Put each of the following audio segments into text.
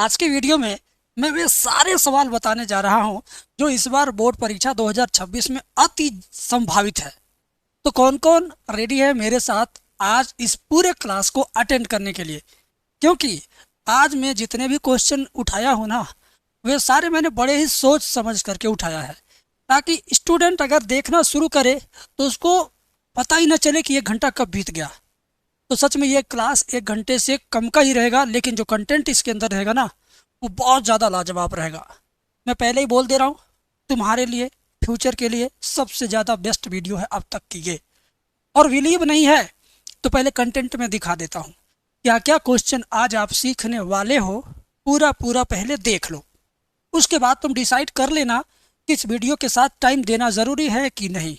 आज के वीडियो में मैं वे सारे सवाल बताने जा रहा हूं जो इस बार बोर्ड परीक्षा 2026 में अति संभावित है। तो कौन कौन रेडी है मेरे साथ आज इस पूरे क्लास को अटेंड करने के लिए? क्योंकि आज मैं जितने भी क्वेश्चन उठाया हूं ना, वे सारे मैंने बड़े ही सोच समझ करके उठाया है, ताकि स्टूडेंट अगर देखना शुरू करे तो उसको पता ही न चले कि 1 घंटा कब बीत गया। तो सच में ये क्लास 1 घंटे से कम का ही रहेगा, लेकिन जो कंटेंट इसके अंदर रहेगा ना, वो बहुत ज़्यादा लाजवाब रहेगा। मैं पहले ही बोल दे रहा हूँ, तुम्हारे लिए फ्यूचर के लिए सबसे ज़्यादा बेस्ट वीडियो है अब तक की ये। और बिलीव नहीं है तो पहले कंटेंट में दिखा देता हूँ क्या क्या क्वेश्चन आज आप सीखने वाले हो। पूरा पूरा पहले देख लो, उसके बाद तुम डिसाइड कर लेना कि इस वीडियो के साथ टाइम देना ज़रूरी है कि नहीं।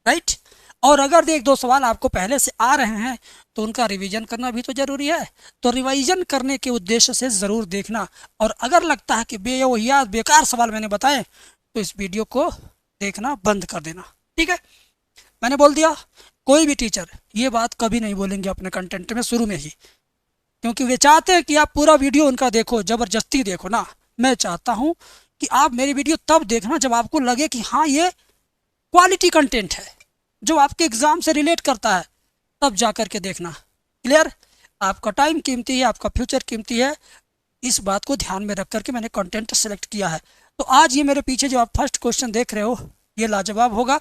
राइट? और अगर एक दो सवाल आपको पहले से आ रहे हैं तो उनका रिवीजन करना भी तो ज़रूरी है। तो रिवीजन करने के उद्देश्य से ज़रूर देखना, और अगर लगता है कि बेवहियात बेकार सवाल मैंने बताए तो इस वीडियो को देखना बंद कर देना। ठीक है? मैंने बोल दिया। कोई भी टीचर ये बात कभी नहीं बोलेंगे अपने कंटेंट में शुरू में ही, क्योंकि वे चाहते हैं कि आप पूरा वीडियो उनका देखो, ज़बरदस्ती देखो ना। मैं चाहता हूँ कि आप मेरी वीडियो तब देखना जब आपको लगे कि हाँ, ये क्वालिटी कंटेंट है जो आपके एग्ज़ाम से रिलेट करता है, तब जा कर के देखना। क्लियर? आपका टाइम कीमती है, आपका फ्यूचर कीमती है, इस बात को ध्यान में रख करके मैंने कंटेंट सेलेक्ट किया है। तो आज ये मेरे पीछे जो आप फर्स्ट क्वेश्चन देख रहे हो, ये लाजवाब होगा।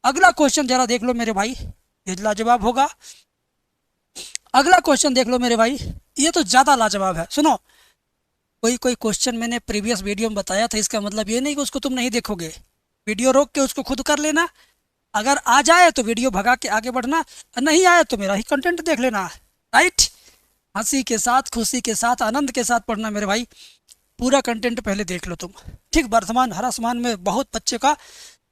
अगला क्वेश्चन जरा देख लो मेरे भाई, ये लाजवाब होगा। अगला क्वेश्चन देख लो मेरे भाई, ये तो ज़्यादा लाजवाब है। सुनो, कोई कोई क्वेश्चन मैंने प्रीवियस वीडियो में बताया था, इसका मतलब ये नहीं कि उसको तुम नहीं देखोगे। वीडियो रोक के उसको खुद कर लेना। अगर आ जाए तो वीडियो भगा के आगे बढ़ना, नहीं आए तो मेरा ही कंटेंट देख लेना। राइट? हंसी के साथ, खुशी के साथ, आनंद के साथ पढ़ना मेरे भाई। पूरा कंटेंट पहले देख लो तुम। ठीक? वर्तमान हर आसमान में बहुत बच्चे का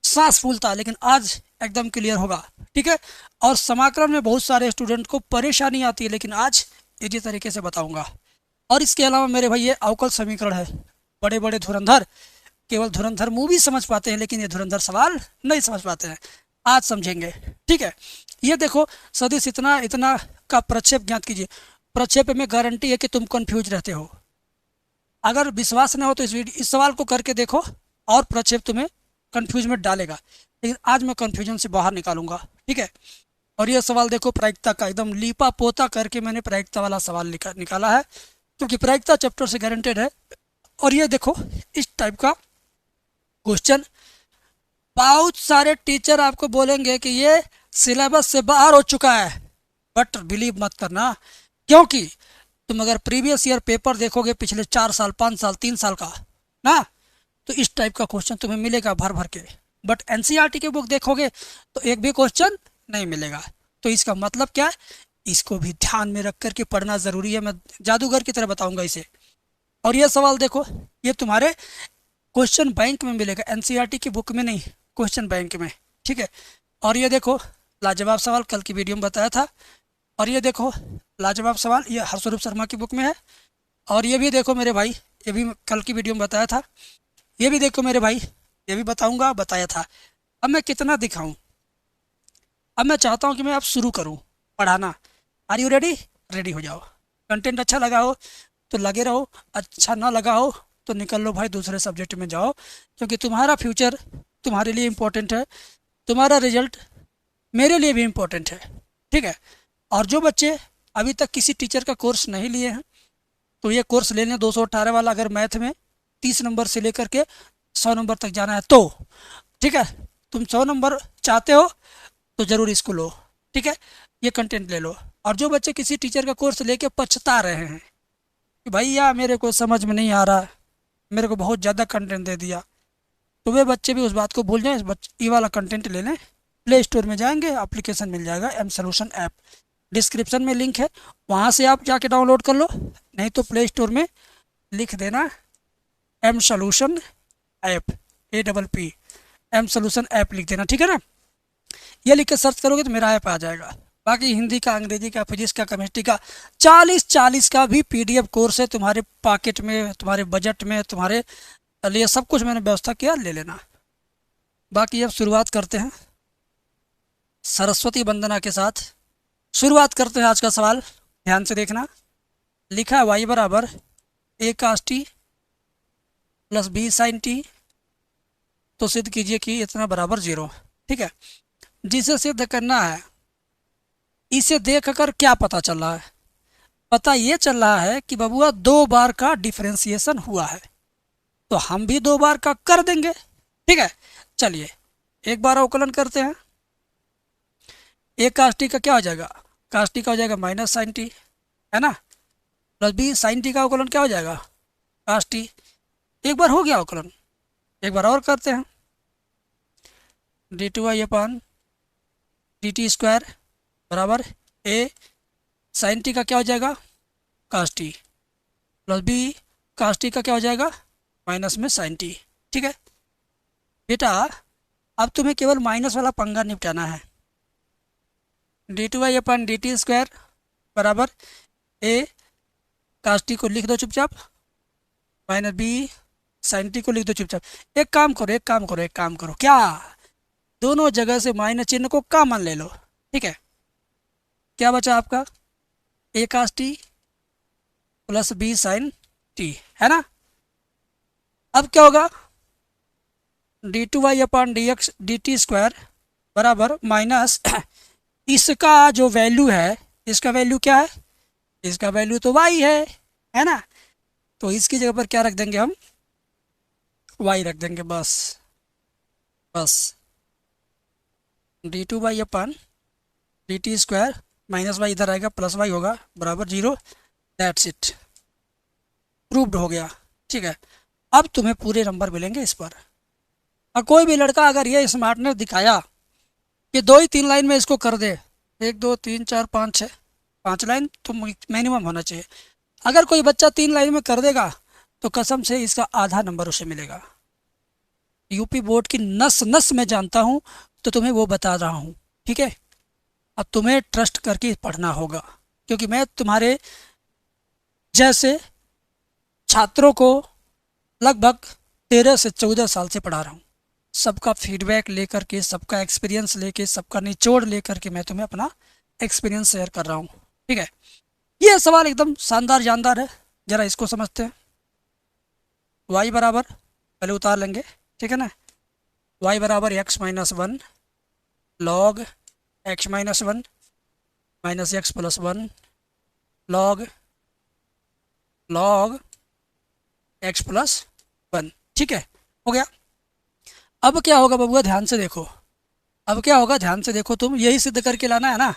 सांस फूलता, लेकिन आज एकदम क्लियर होगा। ठीक है? और समाकलन में बहुत सारे स्टूडेंट को परेशानी आती है, लेकिन आज इसी तरीके से बताऊंगा। और इसके अलावा मेरे भाई ये अवकल समीकरण है। बड़े बड़े धुरंधर केवल धुरंधर मूवी समझ पाते हैं, लेकिन ये धुरंधर सवाल नहीं समझ पाते हैं। आज समझेंगे। ठीक है? ये देखो, सदिश इतना इतना का प्रक्षेप ज्ञात कीजिए। प्रक्षेप में गारंटी है कि तुम कंफ्यूज रहते हो। अगर विश्वास न हो तो इस सवाल को करके देखो, और प्रक्षेप तुम्हें कंफ्यूज में डालेगा, लेकिन आज मैं कंफ्यूजन से बाहर निकालूंगा। ठीक है? और ये सवाल देखो, प्रायिकता का एकदम लीपा पोता करके मैंने प्रायिकता वाला सवाल निकाला है, क्योंकि प्रायिकता चैप्टर से गारंटेड है। और ये देखो, इस टाइप का क्वेश्चन बहुत सारे टीचर आपको बोलेंगे कि ये सिलेबस से बाहर हो चुका है, बट बिलीव मत करना, क्योंकि तुम अगर प्रीवियस ईयर पेपर देखोगे पिछले 4 साल, 5 साल, 3 साल का ना, तो इस टाइप का क्वेश्चन तुम्हें मिलेगा भर भर के। बट एनसीईआरटी की बुक देखोगे तो एक भी क्वेश्चन नहीं मिलेगा। तो इसका मतलब क्या है, इसको भी ध्यान में रख करके पढ़ना ज़रूरी है। मैं जादूगर की तरह बताऊंगा इसे। और ये सवाल देखो, ये तुम्हारे क्वेश्चन बैंक में मिलेगा, एनसीईआरटी की बुक में नहीं, क्वेश्चन बैंक में। ठीक है? और ये देखो, लाजवाब सवाल कल की वीडियो में बताया था। और ये देखो, लाजवाब सवाल ये हर्षरूप शर्मा की बुक में है। और ये भी देखो मेरे भाई, ये भी कल की वीडियो में बताया था। ये भी देखो मेरे भाई, ये भी बताऊंगा, बताया था। अब मैं कितना दिखाऊं? अब मैं चाहता हूं कि मैं अब शुरू करूं पढ़ाना। Are you ready? रेडी हो जाओ। कंटेंट अच्छा लगा हो तो लगे रहो, अच्छा ना लगा हो तो निकल लो भाई, दूसरे सब्जेक्ट में जाओ, क्योंकि तुम्हारा फ्यूचर तुम्हारे लिए इम्पोर्टेंट है, तुम्हारा रिजल्ट मेरे लिए भी इम्पोर्टेंट है। ठीक है? और जो बच्चे अभी तक किसी टीचर का कोर्स नहीं लिए हैं, तो ये कोर्स ले लें 218 वाला। अगर मैथ में 30 नंबर से लेकर के 100 नंबर तक जाना है तो ठीक है, तुम 100 नंबर चाहते हो तो ज़रूर इसको लो। ठीक है? ये कंटेंट ले लो। और जो बच्चे किसी टीचर का कोर्स लेके पछता रहे हैं कि भैया मेरे को समझ में नहीं आ रहा, मेरे को बहुत ज़्यादा कंटेंट दे दिया, तो वे बच्चे भी उस बात को भूल जाएं। ये वाला कंटेंट ले लें। प्ले स्टोर में जाएंगे, एप्लीकेशन मिल जाएगा एम सोल्यूशन ऐप, डिस्क्रिप्शन में लिंक है, वहाँ से आप जाके डाउनलोड कर लो। नहीं तो प्ले स्टोर में लिख देना M solution app, APP M solution app लिख देना। ठीक है ना? ये लिख के सर्च करोगे तो मेरा ऐप आ जाएगा। बाकी हिंदी का, अंग्रेजी का, फिजिक्स का, केमिस्ट्री का 40-40 का भी PDF कोर्स है तुम्हारे पॉकेट में, तुम्हारे बजट में, तुम्हारे लिए सब कुछ मैंने व्यवस्था किया, ले लेना। बाकी अब शुरुआत करते हैं सरस्वती वंदना के साथ। शुरुआत करते हैं आज का सवाल, ध्यान से देखना। लिखा है y बराबर A cos T plus B sine T, तो सिद्ध कीजिए कि इतना बराबर 0। ठीक है, जिसे सिद्ध करना है इसे देखकर क्या पता चल रहा है? पता ये चल रहा है कि बबुआ 2 बार का डिफरेंशिएशन हुआ है, तो हम भी 2 बार का कर देंगे। ठीक है, चलिए एक बार अवकलन करते हैं। ए कास टी का क्या हो जाएगा? कास टी का हो जाएगा माइनस साइन टी, है ना, प्लस बी साइन टी का अवकलन क्या हो जाएगा? Cos T. एक बार हो गया अवकलन, एक बार और करते हैं। D two Y upon D T square बराबर ए साइन टी का क्या हो जाएगा? Cos T, plus B cos T का क्या हो जाएगा? माइनस में साइन टी। ठीक है बेटा, अब तुम्हें केवल माइनस वाला पंगा निपटाना है। D two Y upon D T square बराबर ए कास टी को लिख दो चुपचाप, माइनस बी साइन टी को लिख दो चुपचाप। एक काम करो, एक काम करो, एक काम करो, क्या दोनों जगह से माइनस चिन्ह को कॉमन ले लो। ठीक है, क्या बचा आपका? A cos T plus B sine T, है ना। अब क्या होगा? D two Y upon D X D T square बराबर माइनस इसका जो वैल्यू है, इसका वैल्यू क्या है? इसका वैल्यू तो वाई है ना, तो इसकी जगह पर क्या रख देंगे हम? वाई रख देंगे, बस बस। D two Y upon D T square minus Y इधर आएगा, प्लस वाई होगा बराबर 0। दैट्स इट, प्रूव्ड हो गया। ठीक है, अब तुम्हें पूरे नंबर मिलेंगे इस पर। और कोई भी लड़का अगर ये स्मार्टनेस दिखाया कि 2 ही 3 लाइन में इसको कर दे, 1 2 3 4 5 6 5 लाइन तो मिनिमम होना चाहिए। अगर कोई बच्चा 3 लाइन में कर देगा तो कसम से इसका आधा नंबर उसे मिलेगा। यूपी बोर्ड की नस नस में जानता हूँ, तो तुम्हें वो बता रहा हूँ। ठीक है, अब तुम्हें ट्रस्ट करके पढ़ना होगा, क्योंकि मैं तुम्हारे जैसे छात्रों को लगभग 13 से 14 साल से पढ़ा रहा हूँ। सबका फीडबैक लेकर के, सबका एक्सपीरियंस लेके, सबका निचोड़ लेकर के मैं तुम्हें अपना एक्सपीरियंस शेयर कर रहा हूँ। ठीक है, ये सवाल एकदम शानदार जानदार है, ज़रा इसको समझते हैं। y बराबर पहले उतार लेंगे, ठीक है ना। y बराबर x minus 1 log x minus 1 minus x plus 1 log x plus 1। ठीक है, हो गया। अब क्या होगा बबुआ, ध्यान से देखो। अब क्या होगा, ध्यान से देखो, तुम यही सिद्ध करके लाना है ना।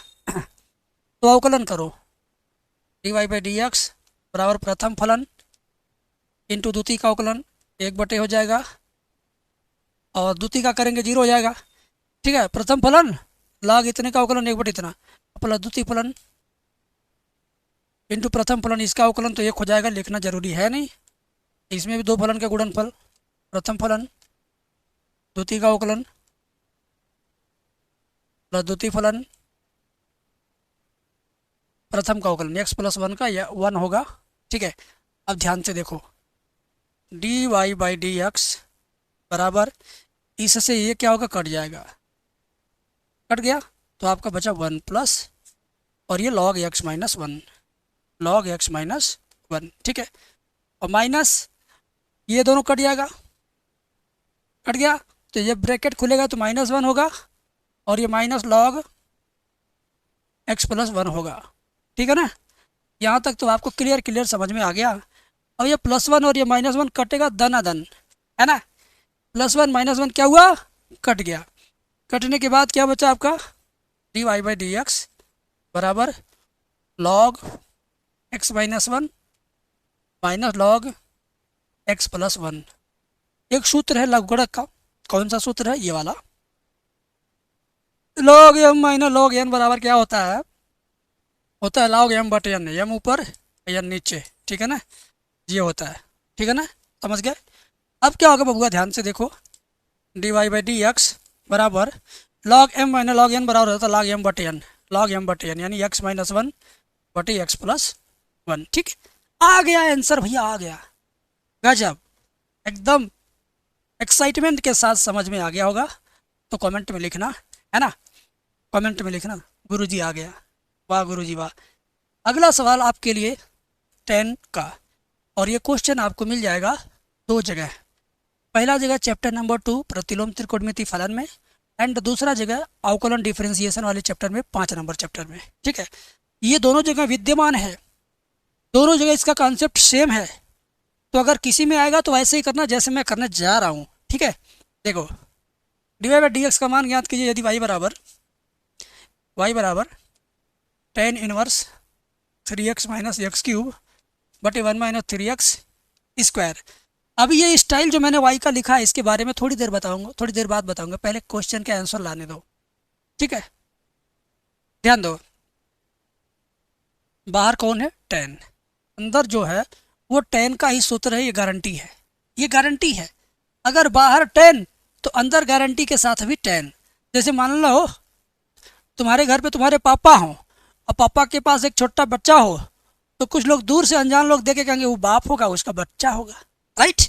तो अवकलन करो, D Y by D X बराबर प्रथम फलन इंटू द्वितीय का अवकलन 1/, हो जाएगा, और द्वितीय का करेंगे 0 हो जाएगा। ठीक है, प्रथम फलन लाग इतने का अवकलन 1/, इतना प्लस द्वितीय फलन इंटू प्रथम फलन, इसका अवकलन तो 1 हो जाएगा, लिखना जरूरी है नहीं, इसमें भी 2 फलन का गुणनफल, प्रथम फलन द्वितीय का अवकलन प्लस द्वितीय फलन प्रथम का अवकलन x प्लस 1 का 1 होगा। ठीक है, अब ध्यान से देखो, D Y by D X बराबर इससे ये क्या होगा, कट जाएगा, कट गया तो आपका बचा 1 प्लस, और ये log x minus 1, log x minus 1। ठीक है, और माइनस ये दोनों कट जाएगा, कट गया तो ये ब्रैकेट खुलेगा तो -1 होगा, और ये माइनस लॉग x प्लस 1 होगा। ठीक है ना, यहाँ तक तो आपको क्लियर समझ में आ गया। अब ये +1 और ये -1 कटेगा दनादन, है ना। +1 -1 क्या हुआ, कट गया। कटने के बाद क्या बचा आपका, D Y by D X बराबर log x minus 1 minus log x plus 1। एक सूत्र है लघुगणक का, कौन सा सूत्र है, ये वाला, log m minus log n बराबर क्या होता है, लॉग m बटे n, m ऊपर n नीचे। ठीक है ना, ये होता है। ठीक है ना, समझ गए। अब क्या होगा बबुआ, ध्यान से देखो, D Y by D X बराबर log m minus log n बराबर होता है लॉग m बटे n, लॉग m बटे n यानी x माइनस 1 बटे x प्लस 1। ठीक है, आ गया आंसर भैया, आ गया, गजब, एकदम एक्साइटमेंट के साथ समझ में आ गया होगा। तो कमेंट में लिखना, है ना, कमेंट में लिखना गुरुजी आ गया, वाह गुरुजी वाह। अगला सवाल आपके लिए 10 का, और ये क्वेश्चन आपको मिल जाएगा दो जगह। पहला जगह चैप्टर नंबर 2 प्रतिलोम त्रिकोणमिति फलन में, एंड दूसरा जगह अवकलन डिफरेंशिएशन वाले चैप्टर में, 5 नंबर चैप्टर में। ठीक है, ये दोनों जगह विद्यमान है, दोनों जगह इसका कॉन्सेप्ट सेम है। तो अगर किसी में आएगा तो ऐसे ही करना जैसे मैं करने जा रहा हूँ। ठीक है, देखो D Y by D X का मान ज्ञात कीजिए। यदि y बराबर tan inverse 3x minus X cube बटे 1 माइनस 3x स्क्वायर। अब ये स्टाइल जो मैंने y का लिखा है इसके बारे में थोड़ी देर बाद बताऊंगा। पहले क्वेश्चन के आंसर लाने दो। ठीक है, ध्यान दो, बाहर कौन है? tan। अंदर जो है वो tan का ही सूत्र है, ये गारंटी है। अगर बाहर tan तो अंदर गारंटी के साथ भी tan। जैसे मान लो तुम्हारे घर पे तुम्हारे पापा हो और पापा के पास एक छोटा बच्चा हो, तो कुछ लोग दूर से अनजान लोग देख के कहेंगे वो बाप होगा, उसका बच्चा होगा। राइट,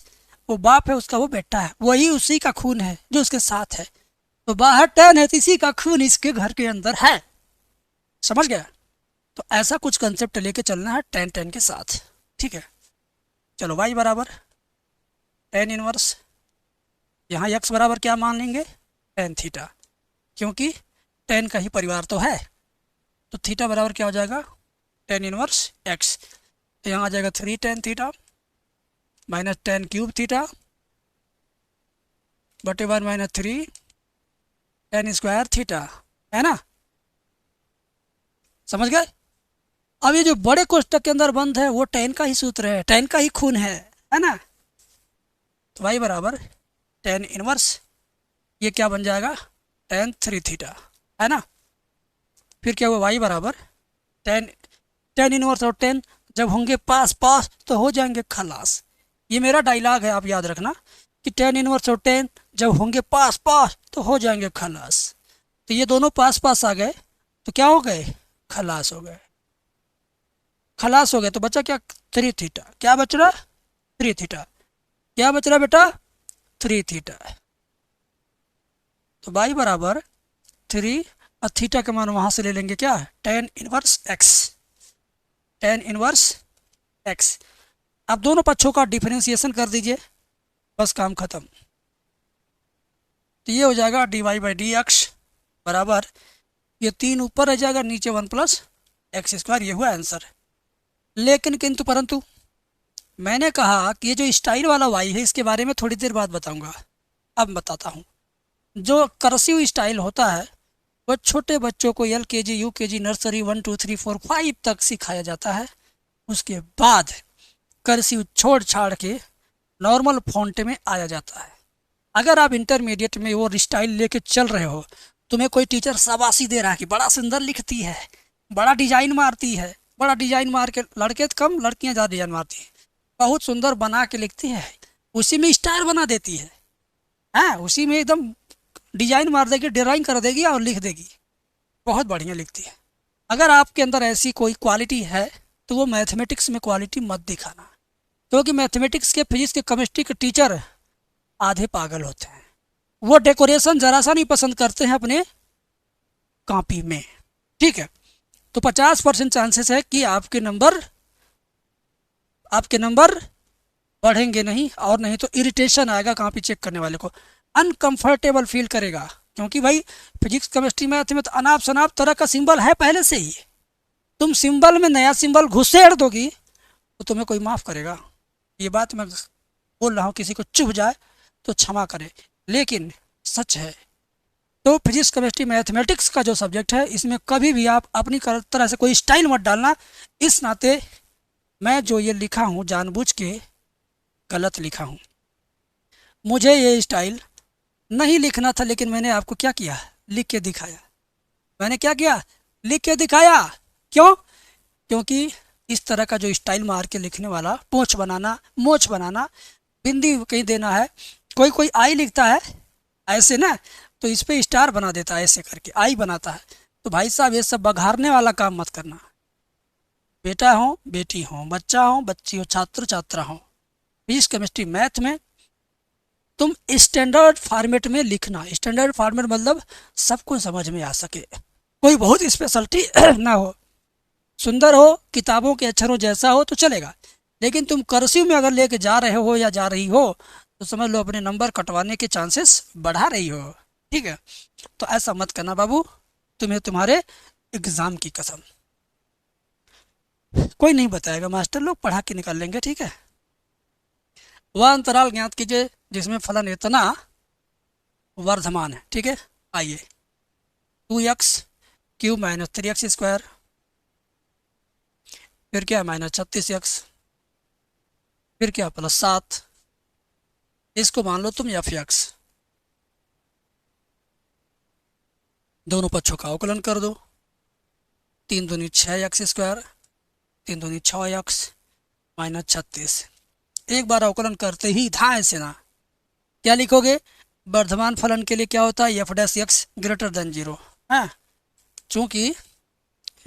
वो बाप है, उसका वो बेटा है, वही उसी का खून है जो उसके साथ है। तो बाहर tan है तो इसी का खून इसके घर के अंदर है। समझ गया? तो ऐसा कुछ कंसेप्ट लेके चलना है tan के साथ। ठीक है, चलो y बराबर tan इनवर्स, यहाँ x बराबर क्या मान लेंगे? tan थीटा, क्योंकि tan का ही परिवार तो है। तो थीटा बराबर क्या हो जाएगा? tan inverse x। तो यहाँ आ जाएगा 3 tan theta minus tan cube theta बटे 1 माइनस 3 tan स्क्वायर थीटा, है ना? समझ गए? अब ये जो बड़े कोष्टक के अंदर बंद है वो tan का ही सूत्र है, tan का ही खून है ना? तो y बराबर tan इनवर्स, ये क्या बन जाएगा? tan 3 थीटा, है ना? फिर क्या हुआ? y बराबर tan इनवर्स और tan जब होंगे पास पास तो हो जाएंगे खलास। ये मेरा डायलॉग है, आप याद रखना कि tan इनवर्स और tan जब होंगे पास पास तो हो जाएंगे खलास। तो ये दोनों पास पास आ गए तो क्या हो गए? खलास हो गए। तो बचा क्या? 3 थीटा। क्या बच रहा? 3 थीटा। क्या बच रहा बेटा? 3 थीटा। तो y बराबर 3 और थीटा का मान वहां से ले लेंगे क्या? tan inverse x। अब दोनों पक्षों का डिफरेंशिएशन कर दीजिए, बस काम खत्म। तो ये हो जाएगा dy बाई डी एक्स बराबर, ये 3 ऊपर रह जाएगा, नीचे 1 प्लस एक्स स्क्वायर। ये हुआ आंसर। लेकिन किंतु परंतु मैंने कहा कि ये जो स्टाइल वाला y है इसके बारे में थोड़ी देर बाद बताऊंगा। अब बताता हूँ। जो कर्सिव स्टाइल होता है वो छोटे बच्चों को LKG UKG नर्सरी 1 2 3 4 5 तक सिखाया जाता है। उसके बाद कर्सिव छोड़ छाड़ के नॉर्मल फॉन्ट में आया जाता है। अगर आप इंटरमीडिएट में वो स्टाइल लेके चल रहे हो, तुम्हें कोई टीचर शाबाशी दे रहा है कि बड़ा सुंदर लिखती है, बड़ा डिजाइन मारती है, बड़ा डिजाइन मार के, लड़के तो कम लड़कियां ज़्यादा डिजाइन मारती है, बहुत सुंदर बना के लिखती है, उसी में स्टाइल बना देती है। हाँ, उसी में एकदम डिजाइन मार देगी, ड्राइंग कर देगी और लिख देगी, बहुत बढ़िया लिखती है। अगर आपके अंदर ऐसी कोई क्वालिटी है तो वो मैथमेटिक्स में क्वालिटी मत दिखाना, क्योंकि मैथमेटिक्स के, फिजिक्स के, केमिस्ट्री के टीचर आधे पागल होते हैं। वो डेकोरेशन जरा सा नहीं पसंद करते हैं अपने कॉपी में। ठीक है, तो 50% चांसेस है कि आपके नंबर बढ़ेंगे नहीं, और नहीं तो इरिटेशन आएगा कॉपी चेक करने वाले को, अनकंफर्टेबल फील करेगा। क्योंकि भाई फिजिक्स केमिस्ट्री मैथ में तो अनाप शनाप तरह का सिंबल है पहले से ही। तुम सिंबल में नया सिंबल घुसेड़ दोगी तो तुम्हें कोई माफ़ करेगा? ये बात मैं बोल रहा हूँ, किसी को चुभ जाए तो क्षमा करे, लेकिन सच है। तो फिजिक्स केमिस्ट्री मैथमेटिक्स का जो सब्जेक्ट है इसमें कभी भी आप अपनी तरह से कोई स्टाइल मत डालना। इस नाते मैं जो ये लिखा हूँ जानबूझ के गलत लिखा हूँ। मुझे ये स्टाइल नहीं लिखना था, लेकिन मैंने आपको क्या किया? लिख के दिखाया। मैंने क्या किया? लिख के दिखाया। क्यों? क्योंकि इस तरह का जो स्टाइल मार के लिखने वाला, पोंछ बनाना, मोछ बनाना, बिंदी कहीं देना है, कोई आई लिखता है ऐसे ना, तो इस पे स्टार बना देता है, ऐसे करके आई बनाता है। तो भाई साहब ये सब बघारने वाला काम मत करना। बेटा हो, बेटी हो, बच्चा हो, बच्ची हो, छात्र छात्रा हो, फिजिक्स केमिस्ट्री मैथ में तुम स्टैंडर्ड फॉर्मेट में लिखना। स्टैंडर्ड फॉर्मेट मतलब सबको समझ में आ सके, कोई बहुत स्पेशलिटी ना हो, सुंदर हो, किताबों के अक्षरों जैसा हो तो चलेगा, लेकिन तुम कर्सिव में अगर लेके जा रहे हो या जा रही हो तो समझ लो अपने नंबर कटवाने के चांसेस बढ़ा रही हो। ठीक है, तो ऐसा मत करना बाबू, तुम्हें तुम्हारे एग्जाम की कसम। कोई नहीं बताएगा, मास्टर लोग पढ़ा के निकाल लेंगे। ठीक है, वह अंतराल ज्ञात कीजिए जिसमें फलन इतना वर्धमान है। ठीक है, आइए 2x³ माइनस 3x², फिर क्या -36x, फिर क्या +7, इसको मान लो तुम f(x), दोनों पक्षों का अवकलन कर दो। 3 दूनी 6x², 3 दूनी 6x -36। एक बार अवकलन करते ही धाए से ना क्या लिखोगे, वर्धमान फलन के लिए क्या होता है f' ग्रेटर देन 0 है, चूंकि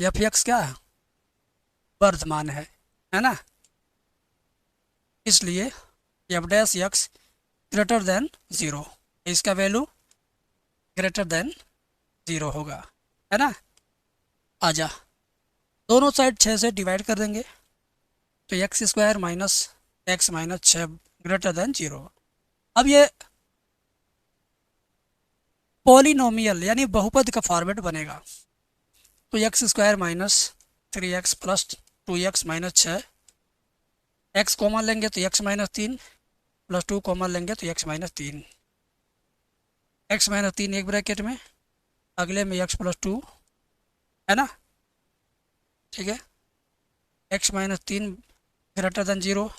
f(x) क्या है, वर्धमान है ना, इसलिए f' ग्रेटर देन 0, इसका वैल्यू ग्रेटर देन 0 होगा, है ना। आजा, दोनों साइड 6 से डिवाइड कर देंगे तो x² minus x minus 6 greater than 0। अब ये पॉलिनोमियल यानी बहुपद का फॉर्मेट बनेगा, तो x² minus 3x plus 2x minus 6, x common लेंगे तो x माइनस 3 प्लस 2 कॉमन लेंगे तो x माइनस 3, x माइनस 3 एक ब्रैकेट में, अगले में x प्लस 2, है ना। ठीक है, x minus 3 greater than 0,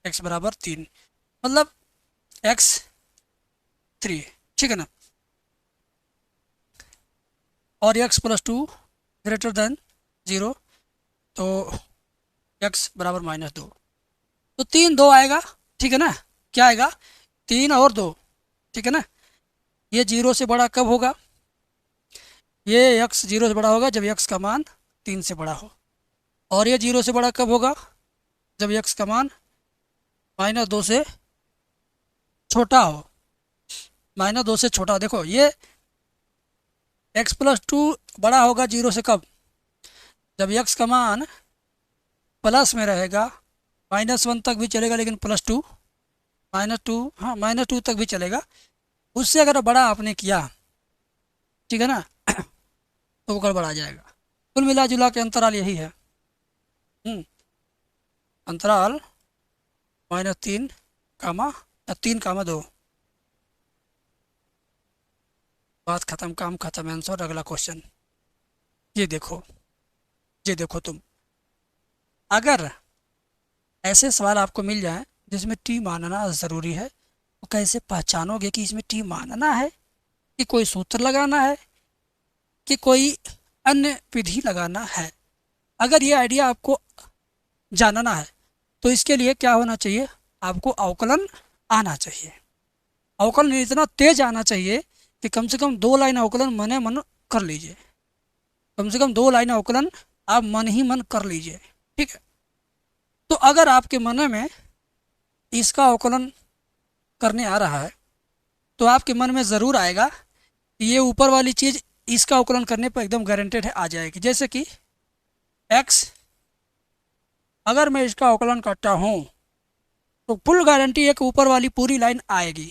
x बराबर 3, मतलब x3। ठीक है ना, और x प्लस 2 ग्रेटर देन 0, तो x बराबर -2, तो 3 2 आएगा। ठीक है ना, क्या आएगा, 3 और 2। ठीक है ना, ये 0 से बड़ा कब होगा, ये x 0 से बड़ा होगा जब x का मान 3 से बड़ा हो, और ये 0 से बड़ा कब होगा, जब x का मान -2 से छोटा हो। -2 से छोटा, देखो ये x प्लस 2 बड़ा होगा 0 से कब, जब x का मान प्लस में रहेगा, -1 तक भी चलेगा लेकिन +2 -2, हाँ -2 तक भी चलेगा, उससे अगर बड़ा आपने किया, ठीक है ना, तो वो गड़बड़ आ जाएगा। कुल मिला जुला के अंतराल यही है, अंतराल -3 कामा 3,2। बात खत्म, काम खत्म, आंसर अगला क्वेश्चन। ये देखो, ये देखो तुम, अगर ऐसे सवाल आपको मिल जाए जिसमें टी मानना ज़रूरी है, तो कैसे पहचानोगे कि इसमें टी मानना है, कि कोई सूत्र लगाना है, कि कोई अन्य विधि लगाना है। अगर ये आइडिया आपको जानना है तो इसके लिए क्या होना चाहिए, आपको अवकलन आना चाहिए। अवकलन इतना तेज आना चाहिए कि कम से कम 2 लाइन अवकलन मने मन कर लीजिए, कम से कम 2 लाइन अवकलन आप मन ही मन कर लीजिए। ठीक है, तो अगर आपके मन में इसका अवकलन करने आ रहा है तो आपके मन में ज़रूर आएगा कि ये ऊपर वाली चीज़ इसका अवकलन करने पर एकदम गारंटेड है आ जाएगी। जैसे कि x, अगर मैं इसका अवकलन करता हूँ तो फुल गारंटी है कि ऊपर वाली पूरी लाइन आएगी।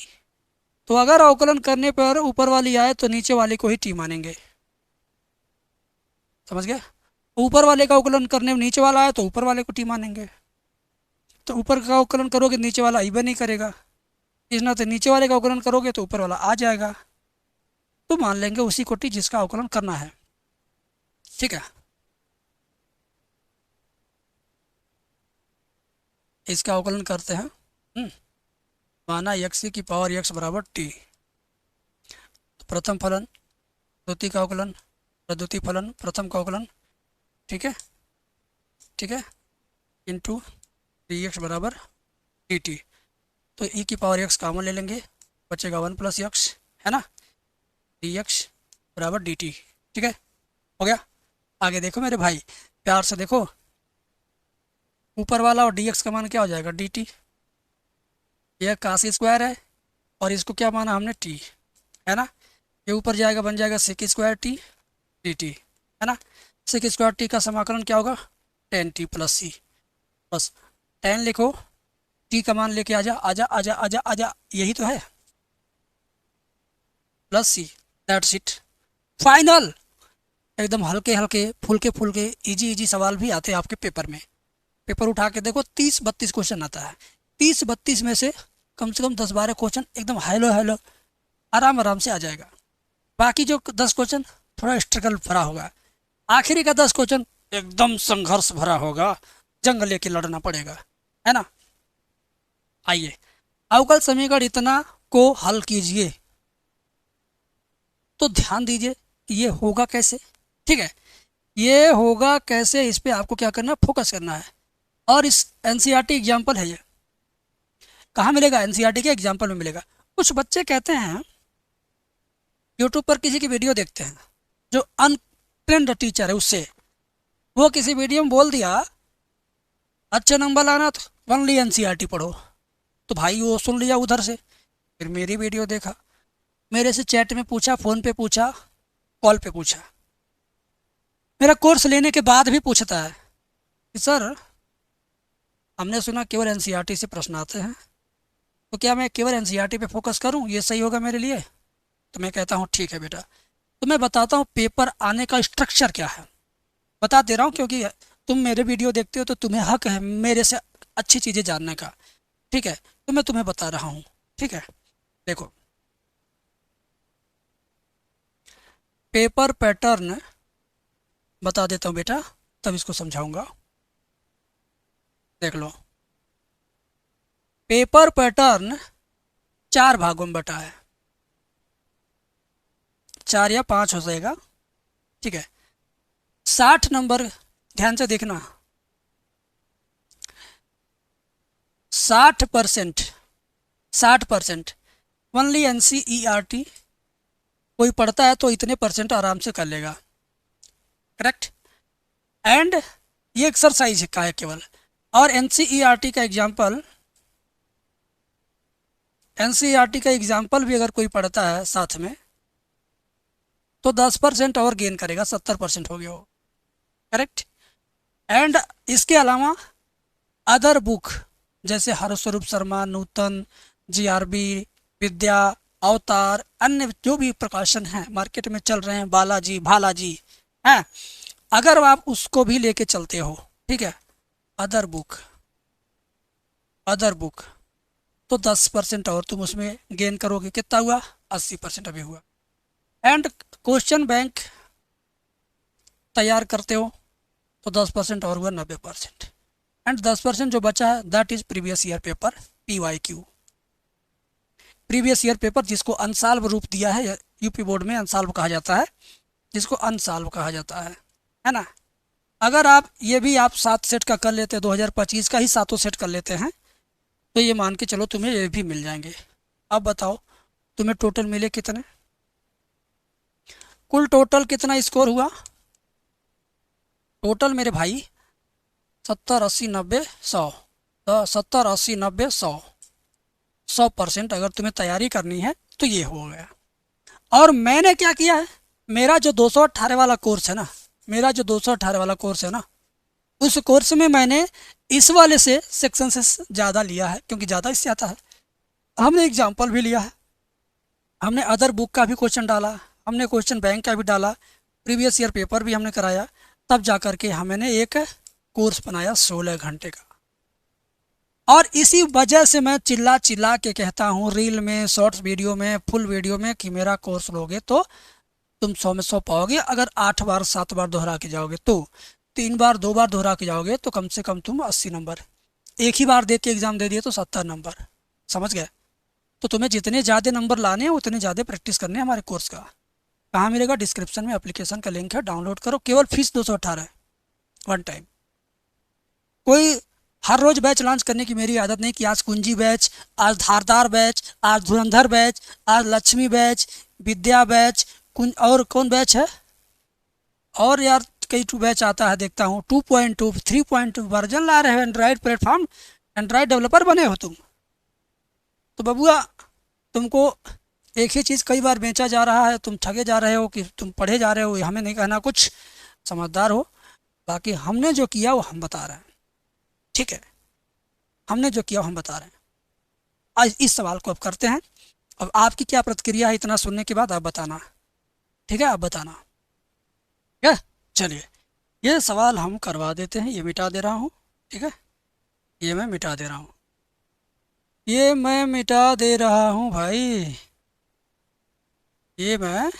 तो अगर अवकलन करने पर ऊपर वाली आए तो नीचे वाले को ही टी मानेंगे, समझ गए। ऊपर वाले का अवकलन करने में नीचे वाला आए तो ऊपर वाले को टी मानेंगे, तो ऊपर का अवकलन करोगे नीचे वाला ही नहीं करेगा, इस नाते नीचे वाले का अवकलन करोगे तो ऊपर वाला आ जाएगा, तो मान लेंगे उसी को टी जिसका अवकलन करना है। ठीक है, इसका अवकलन करते हैं। माना x की पावर x बराबर टी, तो प्रथम फलन द्वितीय का अवकलन, द्वितीय फलन प्रथम का अवकलन, ठीक है, ठीक है, इंटू dx बराबर dt। तो e की पावर x कॉमन ले लेंगे, बचेगा 1 + x, है ना, dx बराबर dt। ठीक है, हो गया। आगे देखो मेरे भाई, प्यार से देखो, ऊपर वाला और dx का मान क्या हो जाएगा, dt। यह cos² है और इसको क्या माना हमने, t, है ना। ये ऊपर जाएगा, बन जाएगा sec² t dt, है ना। sec² t का समाकलन क्या होगा, tan t + c, बस 10 लिखो, टी का मान लेके आजा आजा आजा आजा आजा, यही तो है, plus C, that's it, final. एकदम हल्के हल्के फुल्के फुल्के इजी इजी सवाल भी आते हैं आपके पेपर में। पेपर उठा के देखो, 30-32 क्वेश्चन आता है। 30-32 में से कम 10-12 क्वेश्चन एकदम हेलो हेलो आराम आराम से आ जाएगा। बाकी जो 10 क्वेश्चन थोड़ा स्ट्रगल भरा होगा। आखिरी का 10 क्वेश्चन एकदम संघर्ष भरा होगा, जंग लेके लड़ना पड़ेगा, है ना। आइए, अवकल समीकरण इतना को हल कीजिए। तो ध्यान दीजिए कि ये होगा कैसे, ठीक है। ये होगा कैसे, इस पे आपको क्या करना है, फोकस करना है। और इस एनसीईआरटी एग्जाम्पल है ये, कहाँ मिलेगा, एनसीईआरटी के एग्जाम्पल में मिलेगा। कुछ बच्चे कहते हैं, यूट्यूब पर किसी की वीडियो देखते हैं, जो अनट्रेंड टीचर है उससे, वो किसी वीडियो में बोल दिया अच्छे नंबर लाना तो ओनली एनसीईआरटी पढ़ो, तो भाई वो सुन लिया उधर से। फिर मेरी वीडियो देखा, मेरे से चैट में पूछा, फ़ोन पे पूछा, कॉल पे पूछा, मेरा कोर्स लेने के बाद भी पूछता है कि सर हमने सुना केवल एनसीईआरटी से प्रश्न आते हैं, तो क्या मैं केवल एनसीईआरटी पे फोकस करूं, ये सही होगा मेरे लिए। तो मैं कहता हूं ठीक है बेटा, तो मैं बताता हूं पेपर आने का स्ट्रक्चर क्या है, बता दे रहा हूं, क्योंकि तुम मेरे वीडियो देखते हो तो तुम्हें हक है मेरे से अच्छी चीज़ें जानने का, ठीक है। तो मैं तुम्हें बता रहा हूँ, ठीक है। देखो, पेपर पैटर्न बता देता हूँ बेटा, तब इसको समझाऊंगा। देख लो, पेपर पैटर्न 4 भागों में बटा है, 4 या 5 हो जाएगा, ठीक है। 60 नंबर, ध्यान से देखना, 60%, 60% ओनली एनसीईआरटी कोई पढ़ता है तो इतने परसेंट आराम से कर लेगा, करेक्ट। एंड ये एक्सरसाइज का है केवल। और एनसीईआरटी का एग्जाम्पल, एनसीईआरटी का एग्जाम्पल भी अगर कोई पढ़ता है साथ में तो 10% और गेन करेगा, 70% हो गया वो, करेक्ट। एंड इसके अलावा अदर बुक जैसे हरस्वरूप शर्मा, नूतन, जीआरबी, विद्या, अवतार, अन्य जो भी प्रकाशन हैं मार्केट में चल रहे हैं, बालाजी, भालाजी हैं, अगर आप उसको भी लेके चलते हो, ठीक है, अदर बुक, अदर बुक, तो 10% और तुम उसमें गेन करोगे। कितना हुआ, 80% अभी हुआ। एंड क्वेश्चन बैंक तैयार करते हो तो 10% और हुआ, 90%। एंड 10% जो बचा है that is previous year paper, PYQ, previous year paper, जिसको अनसॉल्व रूप दिया है यूपी बोर्ड में, अनसॉल्व कहा जाता है, जिसको अनसॉल्व कहा जाता है ना। अगर आप ये भी आप 7 सेट का कर लेते हैं, 2025 का ही 7 सेट कर लेते हैं, तो ये मान के चलो तुम्हें ये भी मिल जाएंगे। अब बताओ तुम्हें टोटल मिले कितने, कुल टोटल कितना स्कोर हुआ, टोटल मेरे भाई 70, 80, 90, 100, 70, 80, 90, 100, 100% अगर तुम्हें तैयारी करनी है तो ये हो गया। और मैंने क्या किया है, मेरा जो 218 वाला कोर्स है ना, मेरा जो 218 वाला कोर्स है ना, उस कोर्स में मैंने इस वाले से सेक्शन से ज़्यादा लिया है, क्योंकि ज़्यादा इससे आता है। हमने एग्जाम्पल भी लिया है, हमने अदर बुक का भी क्वेश्चन डाला, हमने क्वेश्चन बैंक का भी डाला, प्रीवियस ईयर पेपर भी हमने कराया, तब जा कर के हमने एक कोर्स बनाया 16 घंटे का। और इसी वजह से मैं चिल्ला चिल्ला के कहता हूँ रील में, शॉर्ट्स वीडियो में, फुल वीडियो में, कि मेरा कोर्स लोगे तो तुम 100 में 100 पाओगे। अगर 8 बार 7 बार दोहरा के जाओगे, तो 3 बार 2 बार दोहरा के जाओगे तो कम से कम तुम 80 नंबर, एक ही बार दे के एग्ज़ाम दे दिए तो 70 नंबर, समझ गए। तो तुम्हें जितने ज़्यादा नंबर लाने हैं उतने ज़्यादा प्रैक्टिस करने हैं हमारे कोर्स का। कहाँ मिलेगा, डिस्क्रिप्शन में एप्लीकेशन का लिंक है, डाउनलोड करो। केवल फीस 218 है, वन टाइम। कोई हर रोज बैच लॉन्च करने की मेरी आदत नहीं कि आज कुंजी बैच, आज धारदार बैच, आज धुरंधर बैच, आज लक्ष्मी बैच, विद्या बैच, और कौन बैच है, और यार कई बैच आता है देखता हूँ, 2.2, 3.2 वर्जन ला रहे हो, एंड्रॉयड प्लेटफॉर्म, एंड्रॉयड डेवलपर बने हो तुम। तो बबुआ तुमको एक ही चीज़ कई बार बेचा जा रहा है, तुम ठगे जा रहे हो कि तुम पढ़े जा रहे हो, हमें नहीं कहना कुछ, समझदार हो। बाकी हमने जो किया वो हम बता रहे हैं, ठीक है। हमने जो किया हम बता रहे हैं। आज इस सवाल को अब करते हैं। अब आपकी क्या प्रतिक्रिया है इतना सुनने के बाद, आप बताना। ठीक है, आप बताना। ठीक है, चलिए ये सवाल हम करवा देते हैं। ये मिटा दे रहा हूँ। ठीक है, ये मैं मिटा दे रहा हूँ, ये मैं मिटा दे रहा हूँ भाई, ये मैं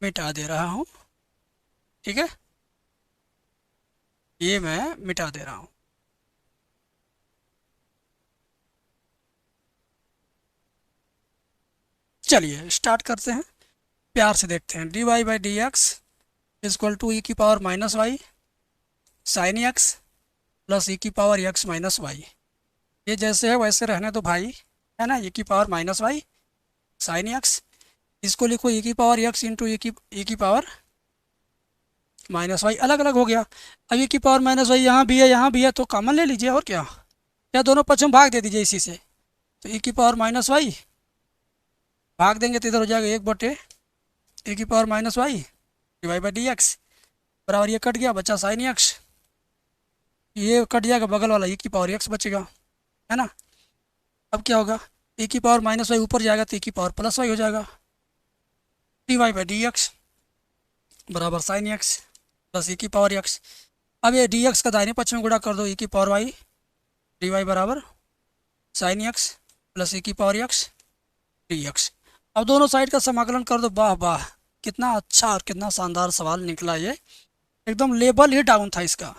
मिटा दे रहा हूँ। ठीक है, ये मैं मिटा दे रहा हूँ। चलिए स्टार्ट करते हैं, प्यार से देखते हैं। D Y by D X equal to E की power minus Y sine X plus E की पावर एक्स माइनस वाई। ये जैसे है वैसे रहने दो भाई, है ना। ई की power minus Y sine X, इसको लिखो ई की पावर एक्स इंटू ई की पावर माइनस वाई। अलग अलग हो गया। अब ई की पावर माइनस वाई यहाँ भी है यहाँ भी है, तो कॉमन ले लीजिए और क्या, या दोनों पक्ष भाग दे दीजिए इसी से। तो ई की पावर माइनस वाई भाग देंगे तो इधर हो जाएगा 1/, ए की power minus Y divide by D X बराबर, ये कट गया बचा साइन एक्स, ये कट जाएगा बगल वाला, ए की पावर एक्स बचेगा, है ना। अब क्या होगा, ए की पावर माइनस वाई ऊपर जाएगा तो ए की पावर प्लस वाई हो जाएगा, D Y by D X बराबर साइन एक्स प्लस ए की पावर एक्स। अब ये डी एक्स का दाहिने पक्ष में गुणा कर दो, ए की पावर वाई डी वाई बराबर साइन एक्स प्लस ए की पावर एक्स डी एक्स। अब दोनों साइड का समाकलन कर दो। वाह वाह, कितना अच्छा और कितना शानदार सवाल निकला ये, एकदम लेवल ही डाउन था इसका।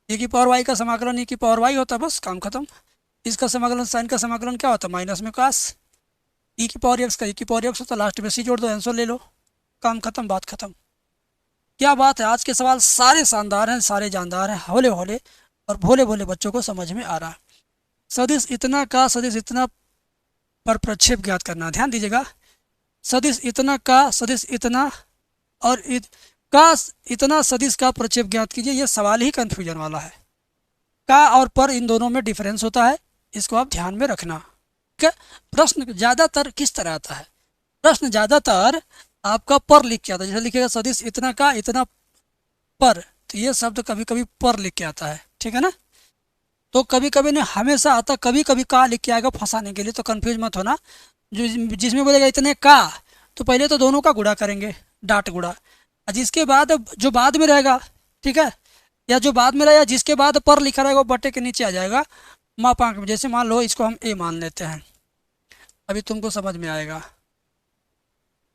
ए की पावर वाई का समाकलन ए की पावर वाई होता है, बस काम खत्म। इसका समाकलन साइन का समाकलन क्या होता है, माइनस में कास। ई की पावर एक्स का ई की पावर एक्स होता है, लास्ट में सी जोड़ दो, आंसर ले लो, काम खत्म, बात खत्म। क्या बात है, आज के सवाल सारे शानदार हैं, सारे जानदार हैं, होले होले और भोले भोले बच्चों को समझ में आ रहा है। सदिश इतना का सदिश इतना पर प्रक्षेप ज्ञात करना, ध्यान दीजिएगा। सदिश इतना का सदिश इतना और का इतना सदिश का प्रक्षेप ज्ञात कीजिए, ये सवाल ही कंफ्यूजन वाला है। का और पर इन दोनों में डिफरेंस होता है, इसको आप ध्यान में रखना। ठीक है, प्रश्न ज़्यादातर किस तरह आता है, प्रश्न ज़्यादातर आपका पर लिख के आता है। जैसे लिखेगा सदिश इतना का इतना पर, तो ये शब्द कभी कभी पर लिख के आता है, ठीक है ना। तो कभी कभी नहीं हमेशा आता, कभी कभी का लिख के आएगा फंसाने के लिए, तो कंफ्यूज मत होना। जो जिसमें बोलेगा इतने का, तो पहले तो दोनों का गुणा करेंगे, डाट गुणा, और जिसके बाद जो बाद में रहेगा, ठीक है, या जो बाद में रहेगा जिसके बाद पर लिखा रहेगा वो बट्टे के नीचे आ जाएगा मापांक में। जैसे मान लो इसको हम ए मान लेते हैं, अभी तुमको समझ में आएगा,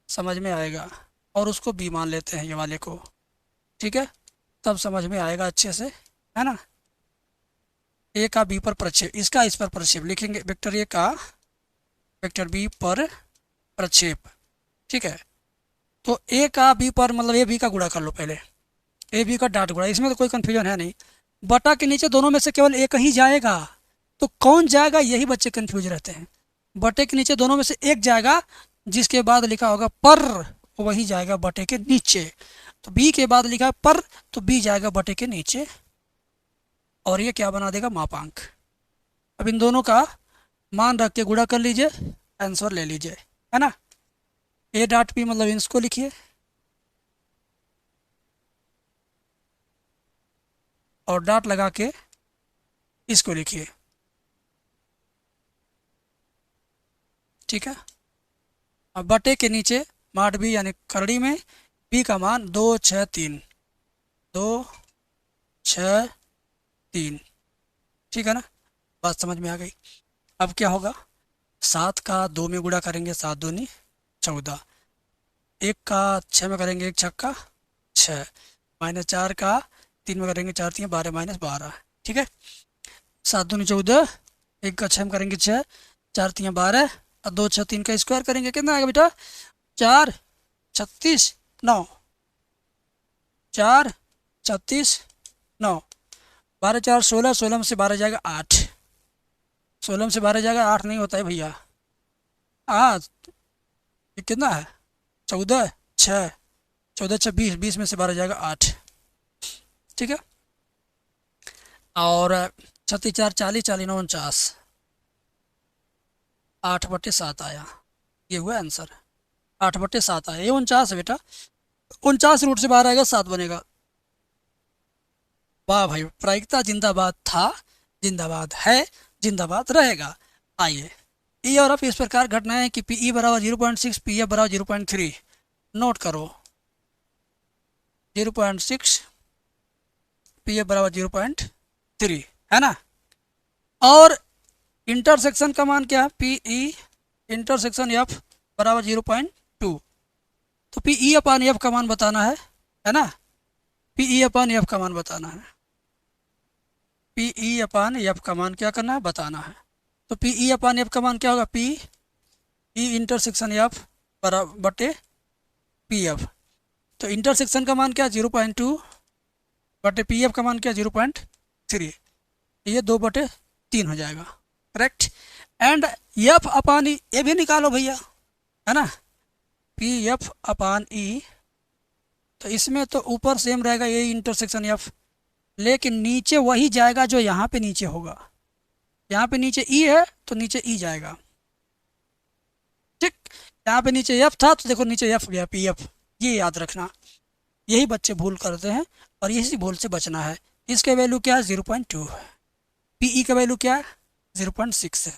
समझ में आएगा। और उसको बी मान लेते हैं ये वाले को, ठीक है, तब समझ में आएगा अच्छे से, है ना। ए का बी पर प्रक्षेप, इसका इस पर प्रक्षेप लिखेंगे, वेक्टर ए का वेक्टर बी पर प्रक्षेप, ठीक है। तो ए का बी पर मतलब ए बी का गुणा कर लो पहले, ए बी का डाट गुणा, इसमें तो कोई कन्फ्यूजन है नहीं। बटा के नीचे दोनों में से केवल एक ही जाएगा, तो कौन जाएगा यही बच्चे कन्फ्यूज रहते हैं। बटे के नीचे दोनों में से एक जाएगा, जिसके बाद लिखा होगा पर वही जाएगा बटे के नीचे। तो बी के बाद लिखा है पर, तो बी जाएगा बटे के नीचे, और ये क्या बना देगा, मापांक। अब इन दोनों का मान रख के गुणा कर लीजिए, आंसर ले लीजिए, है ना। ए डॉट पी मतलब इसको लिखिए, और डॉट लगा के इसको लिखिए, ठीक है। अब बटे के नीचे माठ बी यानी करड़ी में बी का मान 2 6 3 2 6 3, ठीक है ना, बात समझ में आ गई। अब क्या होगा, 7 का 2 में गुणा करेंगे, 7 दूनी 14, 1 का 6 में करेंगे, 1 छक्का 6, -4 का 3 में करेंगे, 4 3 12 -12, ठीक है। 7 दूनी 14, 1 का 6 में करेंगे 6, 4 3 12, और 2 6 3 का स्क्वायर करेंगे, कितना आएगा बेटा, 4 36 9, 4 36 9, 12 4 16, 16 में से 12 जाएगा 8, 16 में से 12 जाएगा 8 नहीं होता है भैया, ये कितना है, 14 6, 14 6 20, 20 में से 12 जाएगा 8, ठीक है। और 36 4 40, 40 9 49, 8/7 आया, ये हुआ आंसर, 8/7 आया, ये 49 है बेटा, 49 रूट से बाहर आएगा 7 बनेगा। वाह भाई, प्रायिकता जिंदाबाद था, जिंदाबाद है, जिंदाबाद रहेगा। आइए, ई और एफ इस प्रकार घटना है कि पी ई बराबर 0.6, पी एफ बराबर 0.3। नोट करो 0.6, पी एफ बराबर 0.3, है ना। और इंटरसेक्शन का मान क्या है, पी ई इंटरसेक्शन एफ बराबर 0.2। तो पी ई अपान एफ का मान बताना है ना। पी ई अपान एफ का मान बताना है। पी ई अपान एफ का मान क्या करना है, बताना है। तो पी ई अपान एफ का मान क्या होगा, पी ई इंटरसेक्शन एफ बराबर बटे पी एफ। तो इंटरसेक्शन का मान क्या है 0.2 बटे पी एफ का मान क्या है 0.3। ये 2/3 हो जाएगा, करेक्ट। एंड एफ अपान ई ये भी निकालो भैया, है ना। पी एफ अपान ई, तो इसमें तो ऊपर सेम रहेगा ये इंटरसेक्शन एफ, लेकिन नीचे वही जाएगा जो यहाँ पे नीचे होगा। यहाँ पे नीचे ई है तो नीचे ई जाएगा, ठीक। यहाँ पे नीचे एफ था तो देखो नीचे एफ गया, पी एफ। ये याद रखना, यही बच्चे भूल करते हैं और इसी भूल से बचना है। इसके वैल्यू क्या है 0.2 है, पी ई का वैल्यू क्या है 0.6 है।